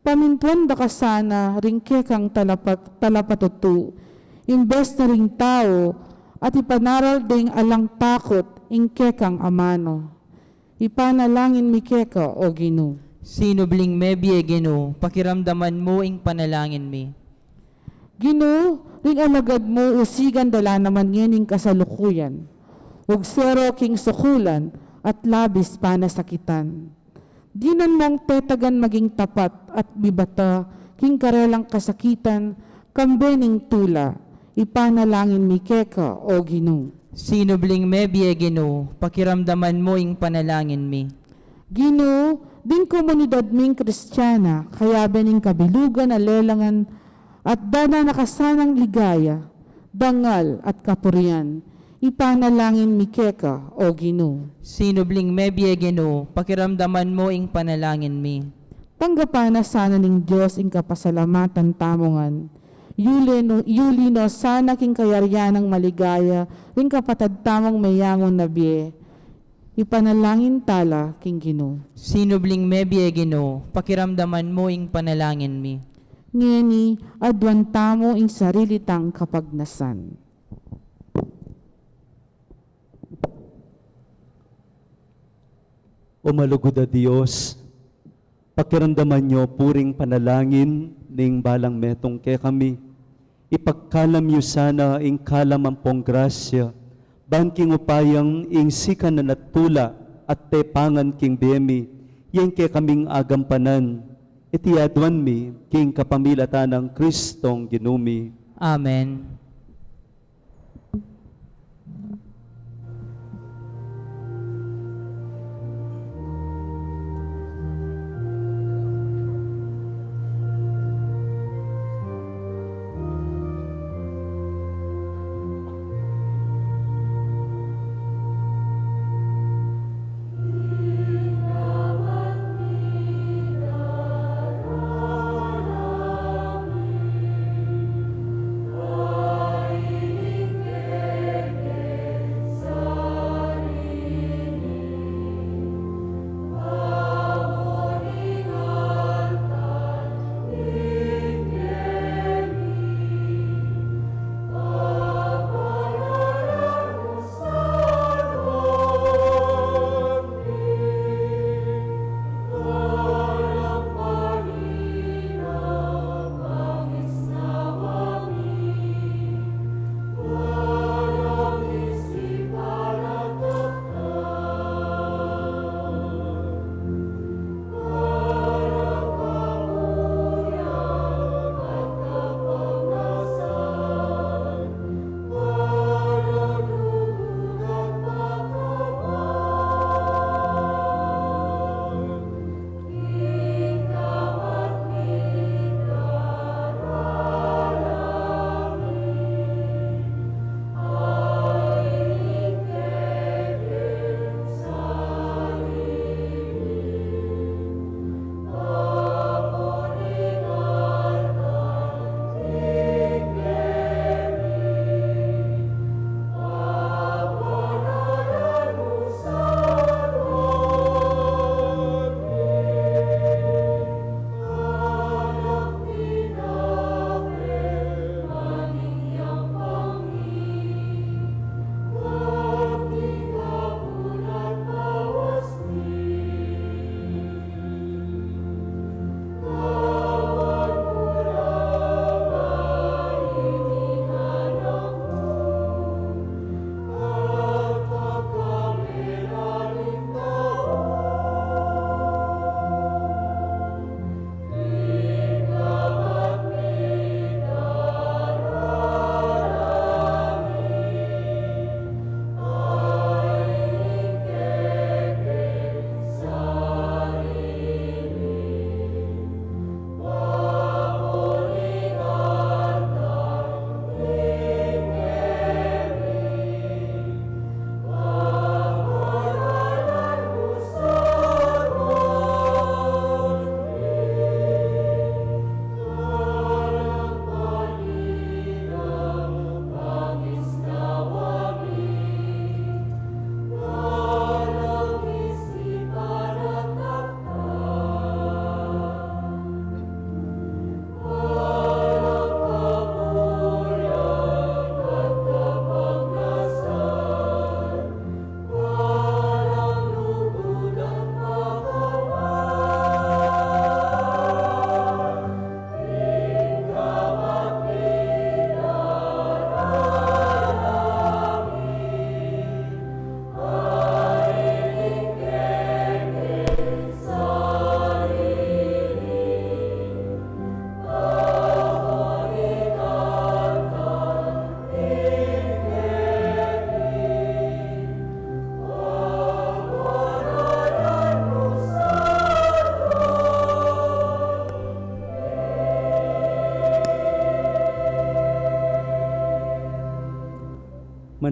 Pamintuan da ka sana, ring kekang talapatutu, imbes na ring tao, at ipanaral ding alang takot, ing kekang amano. Ipanalangin mi keka, o Gino. Sinubling me biegino, pakiramdaman mo ing panalangin mi. Gino, ring alagad mo, usigan dala naman ngening kasalukuyan. Ugsero king sukulan, at labis panasakitan. Dinan mong tetagan maging tapat at bibata, king karelang kasakitan, kambening tula, ipanalangin mi keka, o Gino. Sinubling me biye Ginoo, pakiramdaman mo ing panalangin mi. Ginoo, din komunidad ming Kristiyana, kaya bening kabilugan na lelangan at dana nakasanang ligaya, dangal at kapurian. Ipanalangin mi keka, o Ginoo. Sinubling me biye Ginoo, pakiramdaman mo ing panalangin mi. Tanggapan na sana ning Diyos ing kapasalamatan tamongan. Yuli no sana king kayaryanang maligaya, ing kapatad tamong mayangon na biye. Ipanalangin tala king Ginoo. Sinubling me biye Ginoo, pakiramdaman mo ing panalangin mi. Ngeni, adwan tamo ing sarili tang kapagnasan. O malugod a Dios, pakiramdaman nyo puring panalangin ning balang metong ke kami. Ipagkalam yu sana ing kalamampong grasya, bangking upayang ing sikan na natula at tepangan king bemi, yang ke kaming agampanan, itiadwan mi king kapamilatan ng Kristong ginumi. Amen.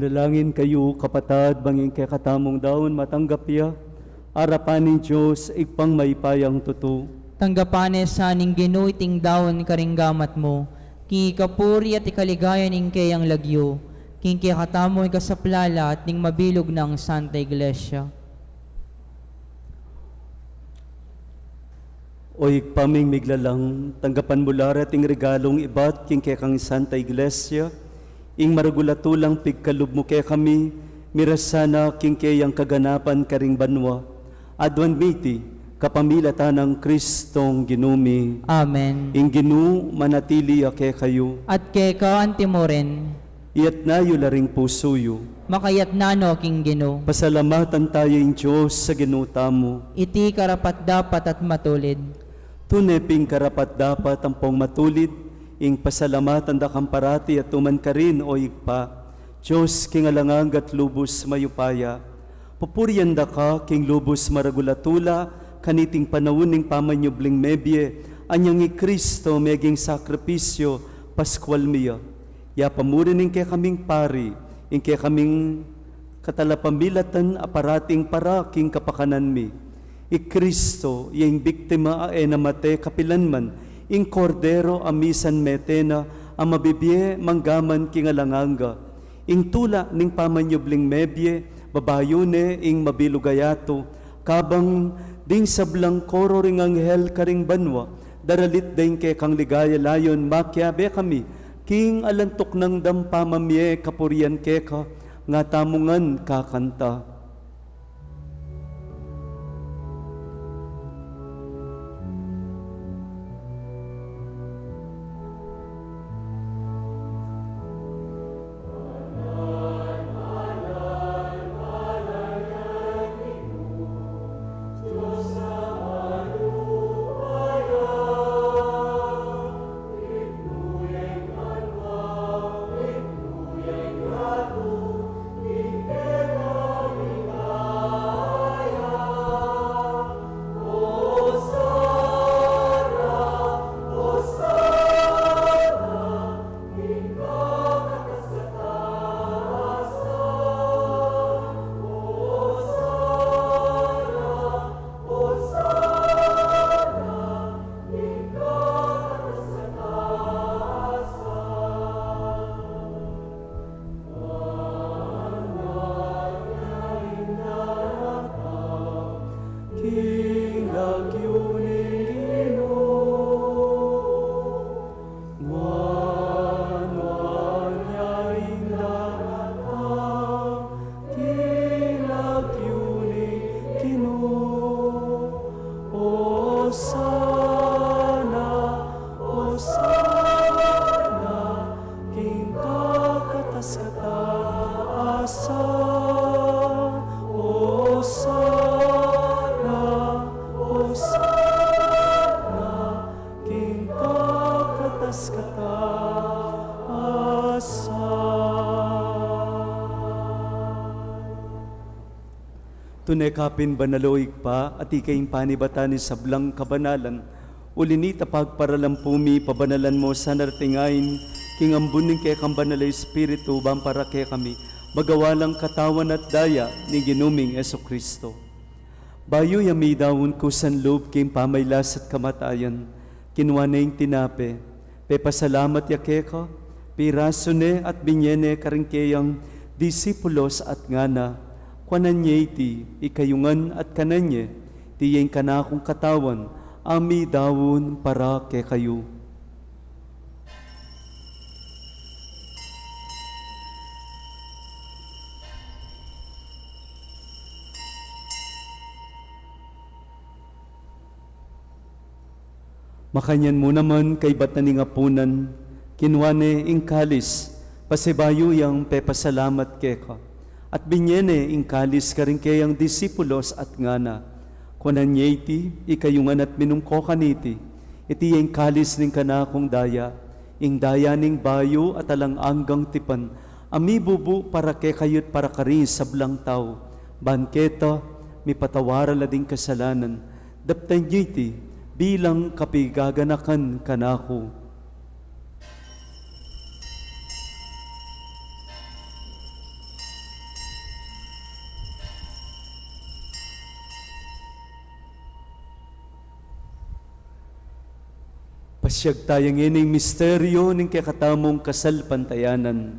Manalangin kayo, kapatad, banging kay katamong daon, matanggap ya, arapan ni Diyos, ikpang maipayang tuto. Tanggapane sa ning ginuiting daon karinggamat mo, king ikapuri at ikaligaya ning kayang lagyo, king kikatamo ikasaplala at ning mabilog ng Santa Iglesia. O ikpaming miglalang, tanggapan mula rating regalong ibat king kekang Santa Iglesia, ing maragulatulang pigkalub mo kay kami, mirasana king kayang kaganapan karing banwa, adwan miti, kapamilatan ng Kristong ginumi, Amen. ing ginu manatili ake kayo, At kay ka antimoren, iyat nayo laring pusuyo, makayat nano king Gino, pasalamatan tayo in Diyos sa ginutamo, iti karapat dapat at matulid. tuneping karapat dapat ang pong matulid, ing pasalamatan da kang parati at tuman ka rin o igpa, Diyos king alangang gat lubos mayupaya, pupurian da ka king lubos maragulatula, kaniting panawuning pamanyubling mebye, anyang i Kristo meging sakripisyo, Pascual miya. Ya pamurining kay kaming pari, ing kay kaming katalapamilatan aparating para king kapakanan mi. I Kristo, yung biktima na mate kapilanman, ing kordero amisan metena, ang mabibye manggaman king alanganga. Ing tula ning pamanyubling mebye, babayone ing mabilugayato, kabang ding sablang koro ring anghel karing banwa, daralit ding ke kang ligaya layon makyabe kami, king alantok ng dampa mamye kapurian keka, nga tamungan kakanta. Tunay kapin banaloig pa at ikaing panibatan ni sablang kabanalan, ulinita pagparalampumi pabanalan mo sa nartingain, king ambuning kay kang banalay espiritu bampara kay kami, magawalang katawan at daya ni ginuming Eso Kristo. Bayo yami dawon ko san loob king pamaylas at kamatayan, kinuha na yung tinape, pepasalamat ya keka, piraso ne at binyene karingkeyang disipulos at ngana, kananye iti ikayungan at kananye tiyeng kanakong katawan ami dawon para ke kayo. Makanyan mo naman kay bataning apunan, kinwane ing kalis, pasibayo yang pepasalamat keka. At binyene ing kalis karing kayang disipulos at ngana, kunanya iti, ikayungan at minungko kaniti, iti yung kalis ning kanakong daya, ing daya ning bayo at alang anggang tipan, ami bubu para kay kayot para kari sablang tao, banketa, mi patawara la ding kasalanan, daptan iti, bilang kapigaganakan kanako. Pasyag tayong ining misteryo ning kakatamong kasal pantayanan.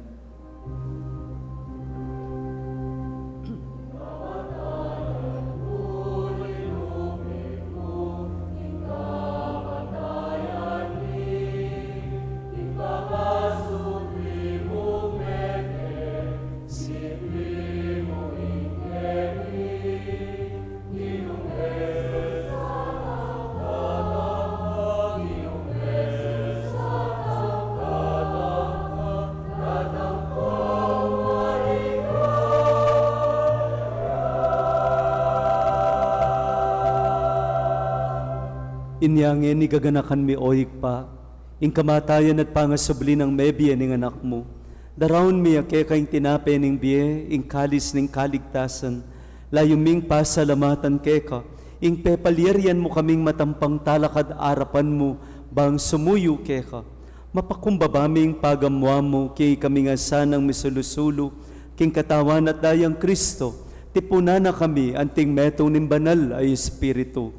Inyangin ni gaganakan mi oik pa, ing kamatayan at pangasubli ng mebiye ning anak mo. Darawon mi ake kaing tinape ning biye, ing kalis ning kaligtasan. Layuming pasalamatan keka, ing pepalyerian mo kaming matampang talakad arapan mo, bang sumuyo keka. Mapakumbabaming pagamwa mo, kay kaming asanang misulusulo, king katawan at dayang Kristo, tipunan na kami anting metong ning banal ay Espiritu.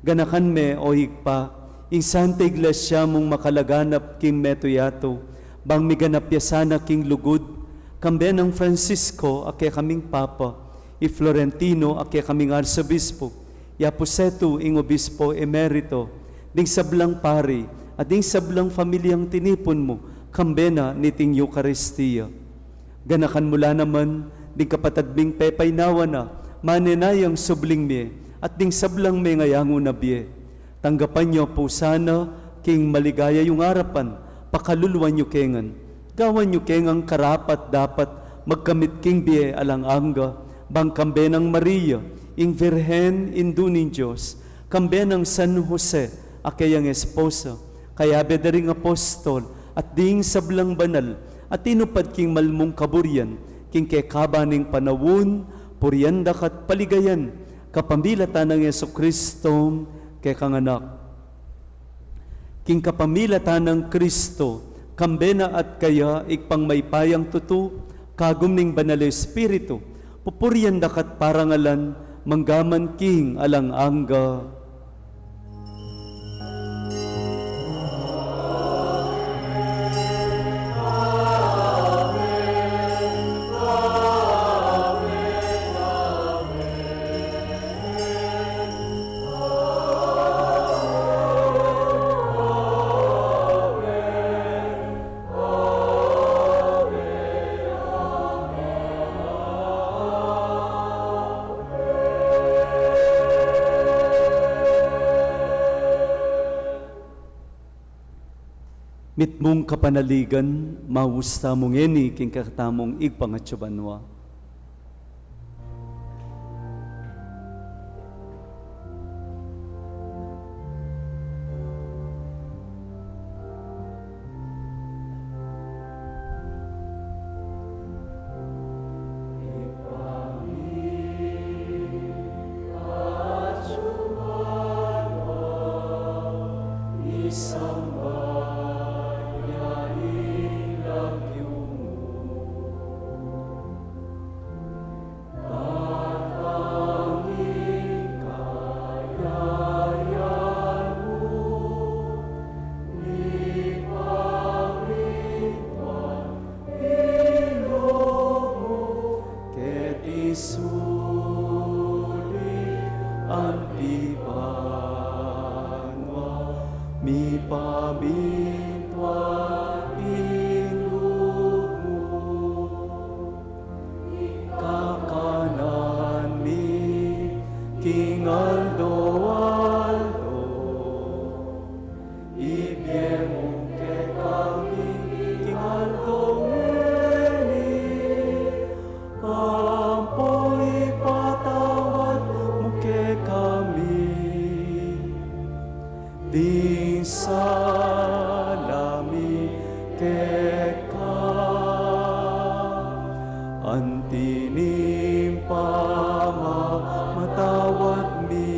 Ganakan me o higpa, ing Santa Iglesia mong makalaganap king metoyato, bang miganap yasana king lugod, kambe ng Francisco ake kaming Papa, i Florentino ake kaming Arsobispo, i Aposeto ing Obispo Emerito, ding sablang pari, at ding sablang pamilyang tinipon mo, kambe na niting Eucharistia. Ganakan mula naman, ding kapatadbing pepay nawa na, manenayang subling me, at ding sablang may ngayango na biye. Tanggapan niyo po sana, king maligaya yung harapan, pakaluluan niyo kengan. Gawan niyo kengang karapat dapat magkamit king biye alang angga, bang kambe ng Maria, ing Virhen indunin Diyos, kambe ng San Jose, akayang esposa, kaya bedering apostol, at ding sablang banal, at tinupad king malmong kaburyan, king kekabaning panawun, puryandak at paligayan, kapamilatan ng Yesukristo kay kanganak. King kapamilatan ng Kristo, kambena at kaya ikpang maypayang tutu, kagum ning banal Espiritu, pupuryan dakat parangalan, manggaman king alang angga. Mitmong kapanaligan, mawusta mong eni, king katamong igpangatsubanwa. Mi pamintwa inumu, kakanan mi King Aldo Aldo, ibiemu ke kami King Aldo Meni, ampo ipatawad mo ke kami. Di salami keka antinim matawad mi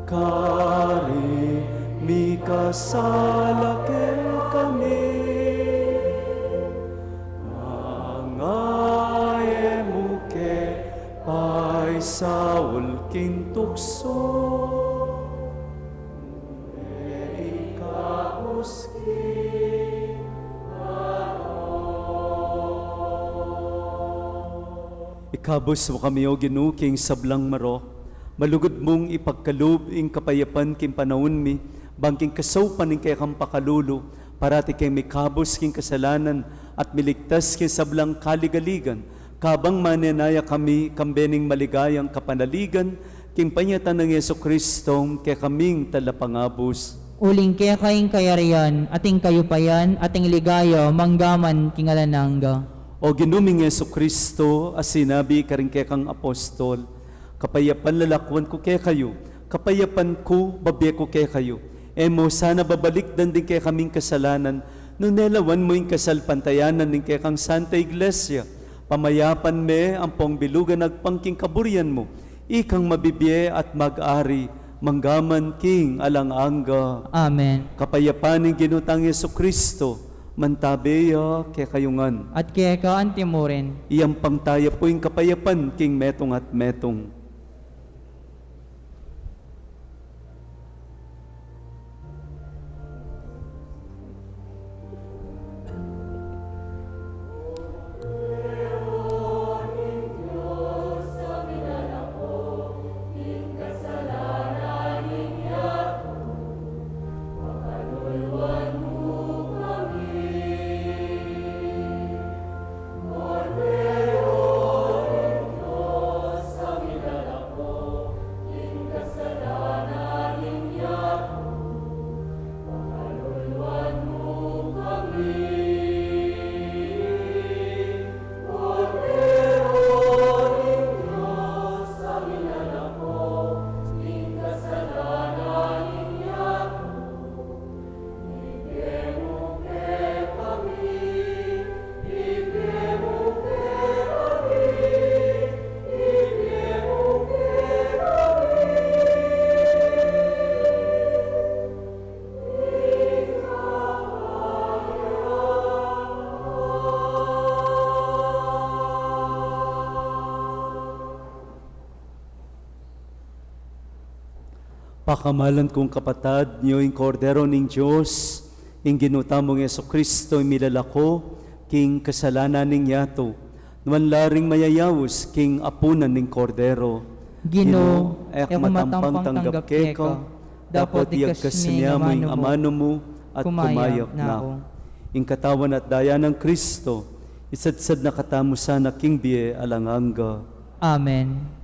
kari mi kasala ke kami angaye mo ke paisaul king tukso Ikabos mo kami o ginuking sablang maro. Malugod mong ipagkaloob ing kapayapan king panahon mi, bangking kasawpan ing kay kang pakalulu, parati kay mikabos king kasalanan at miligtas king sablang kaligaligan. Kabang manenaya kami kambening maligayang kapanaligan, king panyatan ng Yeso Kristo kay kaming talapangabos. Uling kaya kaing kayarian, ating kayupayan, ating ligaya, manggaman kingalanangga. O ginuming Yeso Kristo, as sinabi karing kay kang apostol, kapayapan lalakwan ko kay kayo, kapayapan ko, babiya ko kay kayo. Emo sana babalik din kay kaming kasalanan, nung nelawan mo yung kasalpantayanan din kay kang Santa Iglesia. Pamayapan me ang pong bilugan nagpangking kaburian mo, ikang mabibiye at mag-ari, manggaman king alanganga. Amen. Kapayapan ng ginutang Yeso Kristo, mantabeya kay kayungan. At kaya ka antimurin. Iyang pangtaya po yung kapayapan king metong at metong. Pakamalan kong kapatad, niyo yung kordero ng Diyos, yung ginutamong Yeso Kristo, yung milalako, king kasalanan ng yato, naman laring mayayawos, king apunan ng kordero. Gino, ek matampang tanggap keka, dapat iyagkas niya mo yung amano mo, at kumayap na ako. Yung katawan at daya ng Kristo, isadsad na katamo sana king biye alanganga. Amen.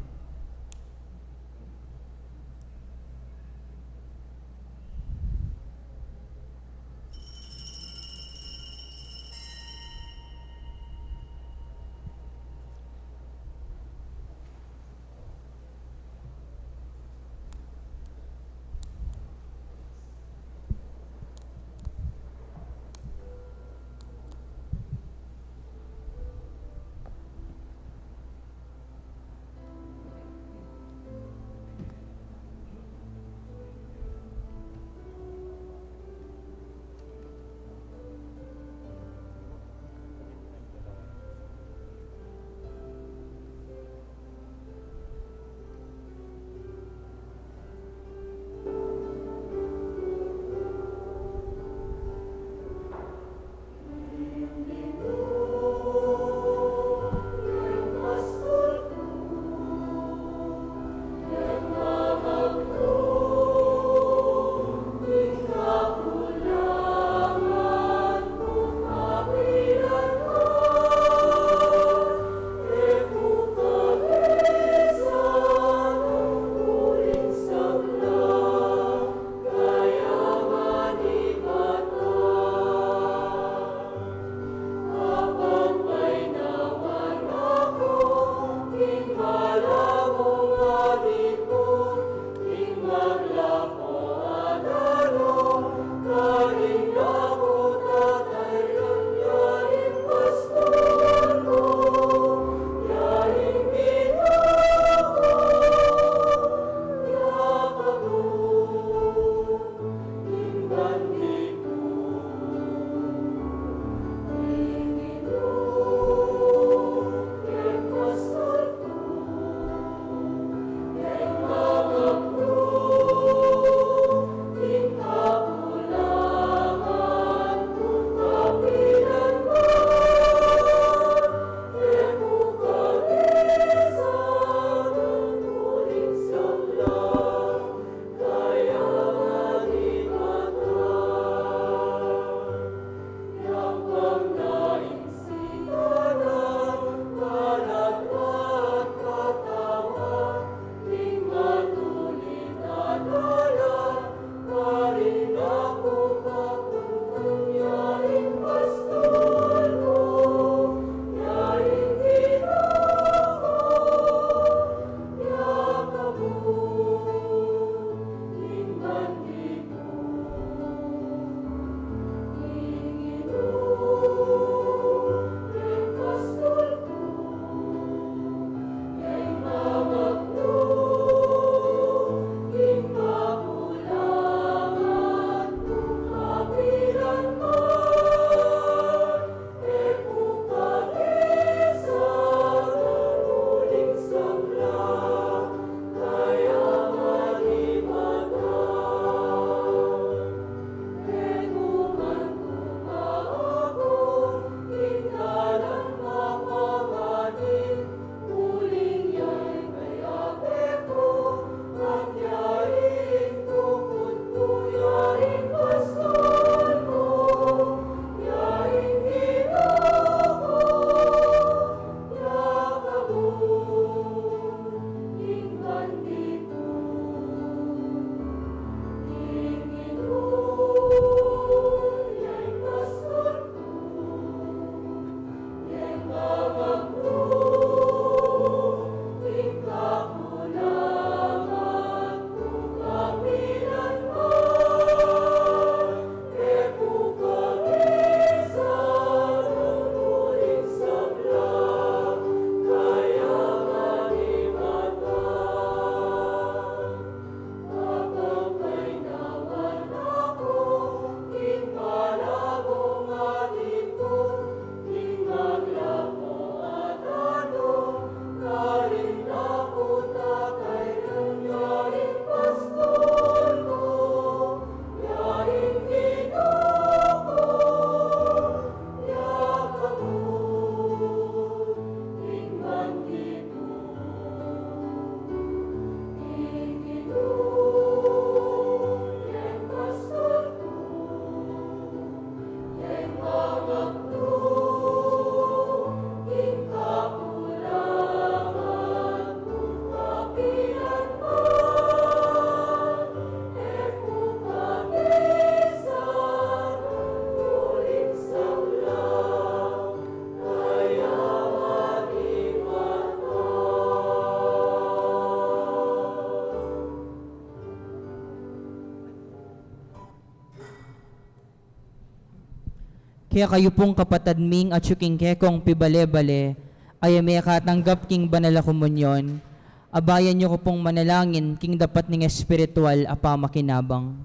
Kaya kayo pong kapatad ming at yuking kekong pibale-bale, ay may katanggap king banala komunyon, abayan niyo ko pong manalangin king dapat ning espiritual apamakinabang.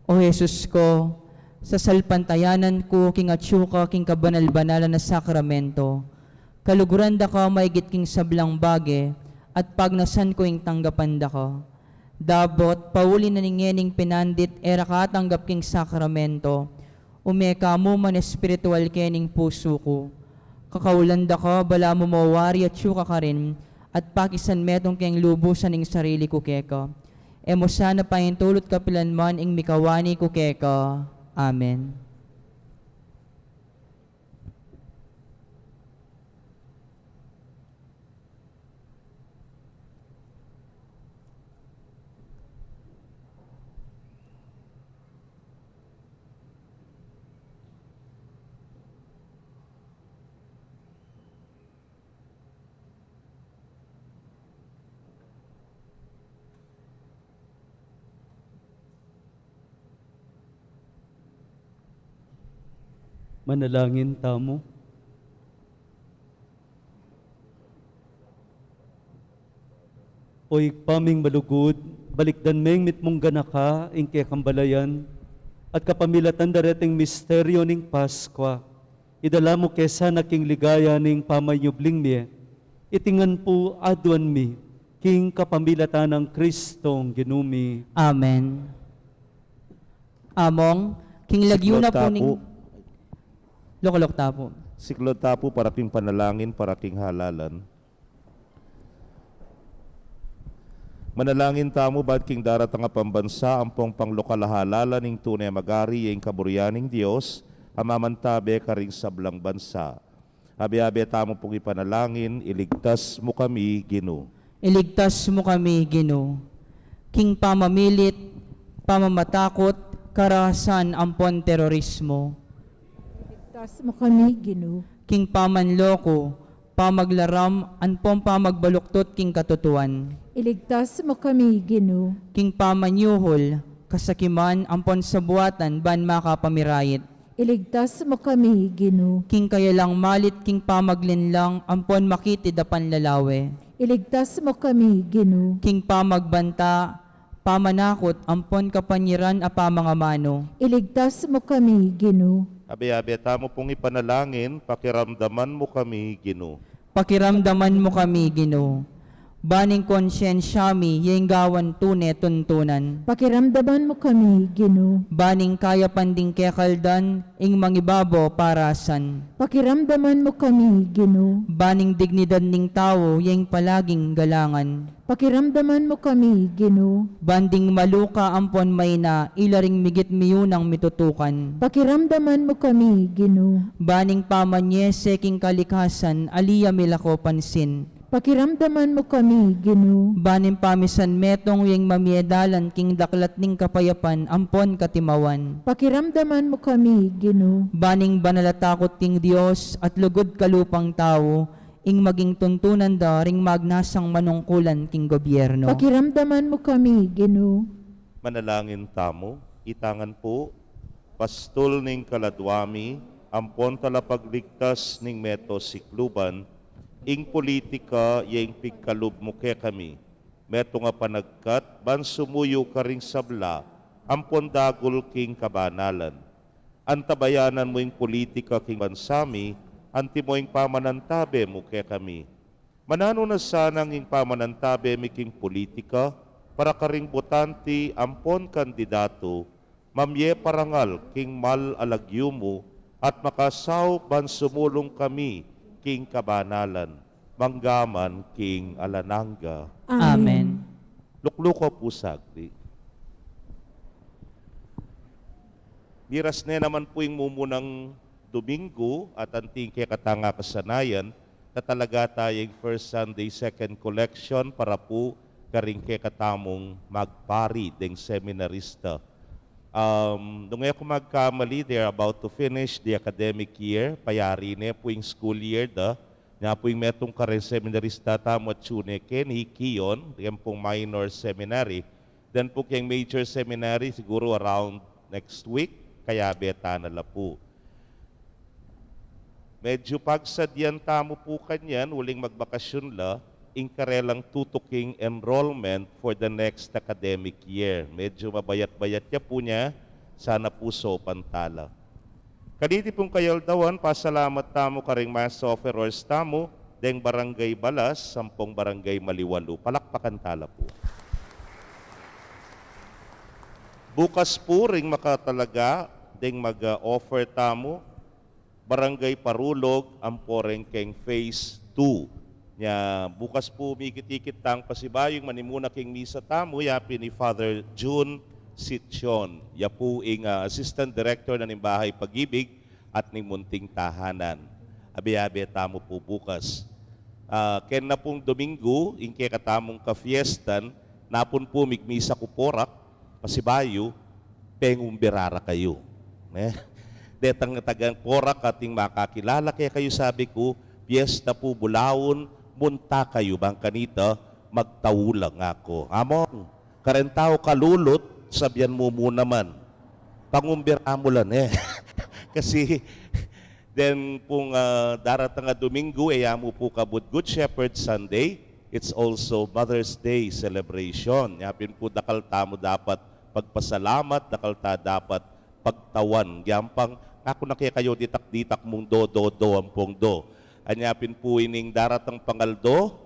O Jesus ko, sa salpantayanan ko king atyuka king kabanal-banalan na sakramento, kaluguran da ka maigit king sablang bage, at pagnasan ko ing tanggapan da ka. Dabot, pauli na ningening pinandit, era katanggap king sakramento, umeka mo man espiritual kening puso ko. Kakawalanda ka, bala mo mawari at syuka ka rin, at pakisan metong keng lubusan ing sarili ko keka. Emo sana pahintulot kapilanman ing mikawani ko keka. Amen. Manalangin tamo. Oy paming malugod, balikdan meng mitmong ganaka, ingke kambalayan, at kapamilatan dareting misteryo ning Paskwa. Idala mo kesa naking ligaya ning pamayubling mi, itingan po aduan mi, king kapamilatan ng Kristong ginumi. Amen. Among, king lagyo na po ning... Lokalok tapo. Siklod tapo parating panalangin, parating halalan. Manalangin tamo bad king darat nga pambansa ampong panglokal halala ning tunay magari yung kaburyaning Dios amamantabe karing sablang bansa. Abi-abi tamo pong ipanalangin, iligtas mo kami, Ginoo. Iligtas mo kami, Ginoo. King pamamilit, pamamatakot, karahasan ampon terorismo. Iligtas mo kami, Ginoo. King pamanloko, pamaglaram, anpong pamagbaluktot king katutuan. Iligtas mo kami, Ginoo. King pamanyuhol, kasakiman, ampon sa buwatan, ban makapamirayit. Iligtas mo kami, Ginoo. King kayalang malit, king pamaglinlang, ampon makitid a panlalawe. Iligtas mo kami, Ginoo. King pamagbanta, pamanakot, ampon kapanyiran a pamangamano. Iligtas mo kami, Ginoo. Abi-abi tamo pong ipanalangin, pakiramdaman mo kami, Ginoo. Pakiramdaman mo kami, Ginoo. Baning konsyensya mi, yenggawan tune tuntunan. Pakiramdaman mo kami, Ginoo. Baning kaya panding kekaldan, ing mangibabo parasan. Pakiramdaman mo kami, Ginoo. Baning dignidad ning tao, yeng palaging galangan. Pakiramdaman mo kami, Ginoo. Banding maluka ampon may na, ilaring migit miyunang mitutukan. Pakiramdaman mo kami, Ginoo. Baning pamanyese king kalikasan, aliya milako pansin. Pakiramdaman mo kami, Ginoo. Baning pamisan metong yung mamiedalan king daklat ning kapayapan, ampon katimawan. Pakiramdaman mo kami, Ginoo. Baning banalatakot king Dios at lugod kalupang tao, ing maging tuntunan da ring magnasang manungkulan king gobyerno. Pakiramdaman mo kami, Ginoo. Manalangin tamo, itangan po, pastol ning kaladwami, ampon talapagligtas ning meto sikluban, ing politika yung pigkalub mo ke kami. Meto nga panagkat, ban sumuyo ka ring sabla, ampon dagol king kabanalan. Antabayanan mo yung politika king bansami, anti mo yung pamanantabe mo ke kami. Manano na sanang yung pamanantabe mi king politika, para karing botanti ampon kandidato, mamye parangal king mal alagyo mo, at makasaw ban sumulong kami, king kabanalan, manggaman king alananga. Amen. Lukluko po sagdi. Miras na naman po yung mumunang Domingo at anting kaya katanga kasanayan na talaga tayong First Sunday, Second Collection para po karing kaya katamong magpari ding seminarista. Nung ako magkamali, they're about to finish the academic year. Payari na po yung school year da. Nga po yung metong karen seminarista tamo at Chuneken, Hikiyon, yung pong minor seminary. Then po yung major seminary siguro around next week, kaya beta na la po. Medyo pagsadyan tamo po kanyan, uling magbakasyon la, ingkarelang tutuking enrollment for the next academic year. Medyo mabayat-bayat niya po niya, sana po so pantala. Kaditi pong kayaldawan, pasalamat tamo karing mass offerers tamo, deng barangay Balas, 10 barangay Maliwalo. Palakpakan tala po. Bukas po ring makatalaga, deng mag-offer tamo, barangay Parulog, amporeng keng phase 2. Nya, bukas po mikit-ikit tang pasibayong manimuna king misa tamo, yapi ni Father June Sityon. Ya po ing Assistant Director na ng Bahay Pag-ibig at ng Munting Tahanan. Abi-abi tamo po bukas. Ken na pong Domingo, ingke katamong ka-fiestan, napon po migmisa kuporak, pasibayo, pengumbirara kayo. Detang tagang porak ating makakilala, kaya kayo sabi ko, piyesta po bulawon, munta kayo bang kanita, magtawulang ako. Among, karentao kalulot, sabyan mo muna man. Pangumbira mo lang Kasi, then pong daratang nga Domingo, mo po kabut Good Shepherd Sunday, it's also Mother's Day celebration. Yapin po dakal tamo dapat pagpasalamat, dakal ta dapat pagtawan. Giampang, ako na kaya kayo ditak-ditak mong do ang pong do. Anyapin po ining daratang pangaldo,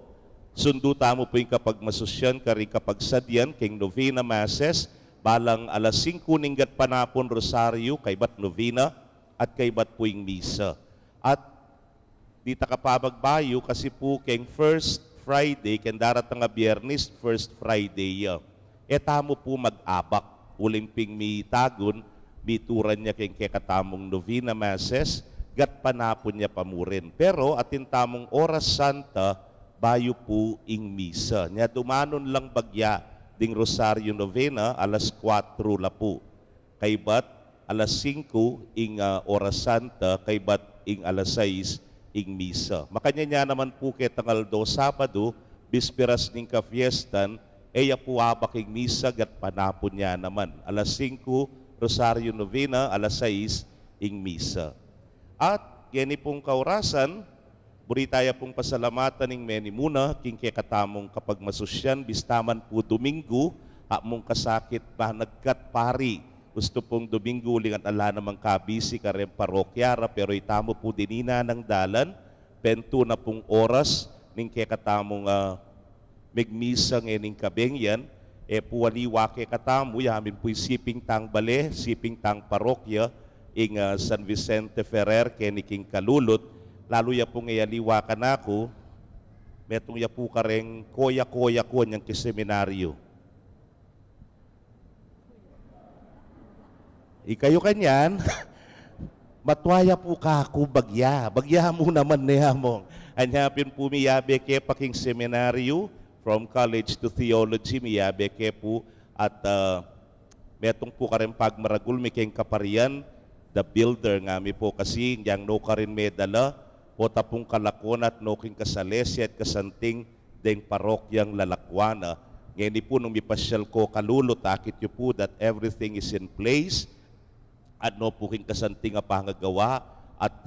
sundo tamo po yung kapag masusyan, kari kapag sadyan, king novena masses, balang alas 5 ninggat panapon rosaryo, kay bat novena, at kay bat po yung misa. At di ta kapabagbayo kasi po king first Friday, ken daratang nga Biyernes, first Friday. Etamo po mag-abak, ulimping mi tagon, bituran niya keng kekatamong novena masses, gat panapon niya pamurin. Pero atin tamong oras santa, bayo po ing misa. Nya dumanon lang bagya ding Rosario Novena, alas 4 la po. Kay bat, alas 5 ing oras santa, kay bat ing alas 6 ing misa. Makanya niya naman po ketangal do Sabado, bisperas ning ka-fiestan, eya po abak ing misa, gat panapon niya naman. Alas 5, Rosario Novena, alas 6, ing misa. At gani pong kaurasan, buritaya pong pasalamatan ning meni muna, king katamong kapag masusyan, bistaman po Domingo, among kasakit pa nagkat pari. Gusto pong Domingo, lingat ala namang kabisi karem parokyara, pero itamo po dinina ng dalan, pento na pong oras, ning katamong migmisa ng kabengyan, puwaliwa ke katamo, yamin po'y siping tang bale, siping tang parokya, ing San Vicente Ferrer, keniking kalulot, lalo ya pong iyaliwa ka na ako, metong ya po kareng koya-koya ko niyang kiseminaryo. Ikayo kanyan, matwaya po ka ako bagya. Bagya mo naman niya mong. Anyapin po miyabe ke paking seminaryo, from college to theology, miyabe ke po, at metong po ka rin pagmaragul, miking kaparian, the builder nga mi po kasi, yang no ka rin medala, po tapong kalakon at no king kasalesi at kasanting deng parokyang Lalakwana. Ngayon po nung mipasyal ko kalulot, akit yu po that everything is in place, at no po king kasanting pangagawa, at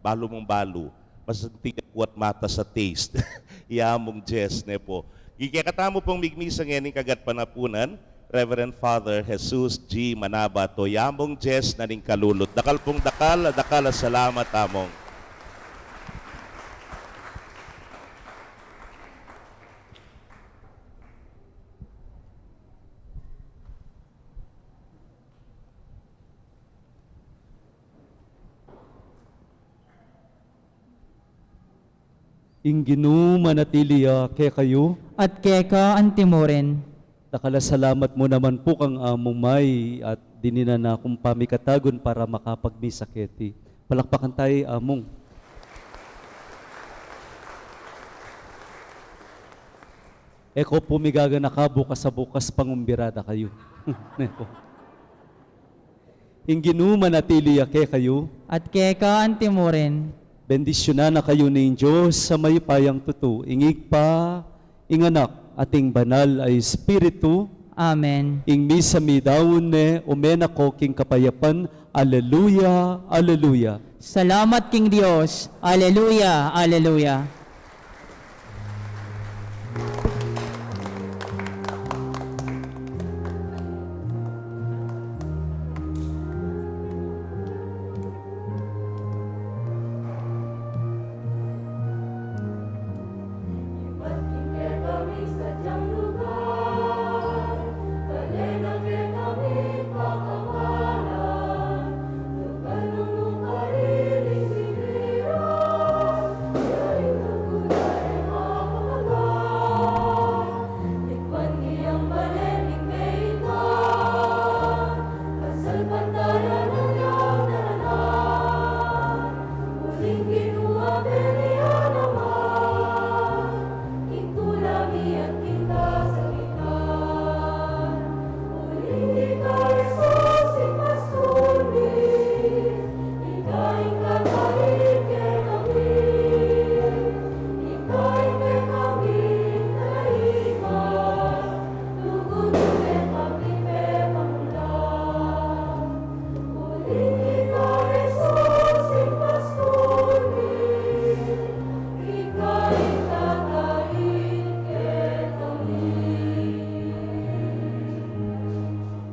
balo mong balo. Masanting po at mata sa taste. Iamong Jess ne po. Gigekatamo pong migmisa ngayon kagat panapunan, Reverend Father Jesus G. Manabato, yamong Jess na ning kalulot. Dakal pong dakal salamat among. Inginu manatiliya ke kayo, At keka antimoren, dakala salamat mo naman po kang among may at dinina na akong pamikatagon para makapagmisa keti. Palakpakan tayo among. Eko pumigaga na ka bukas sa bukas pangumbirada kayo. Inginu manatiliya ke kayo, at keka antimoren, bendisyonan na kayo ng Diyos sa mayupayang tutu. Ingig pa, inganak, ating banal ay Espiritu, Amen. Ing misa mi daon ne, umen ako king kapayapan. Alleluia, alleluia. Salamat King Dios. Alleluia, alleluia.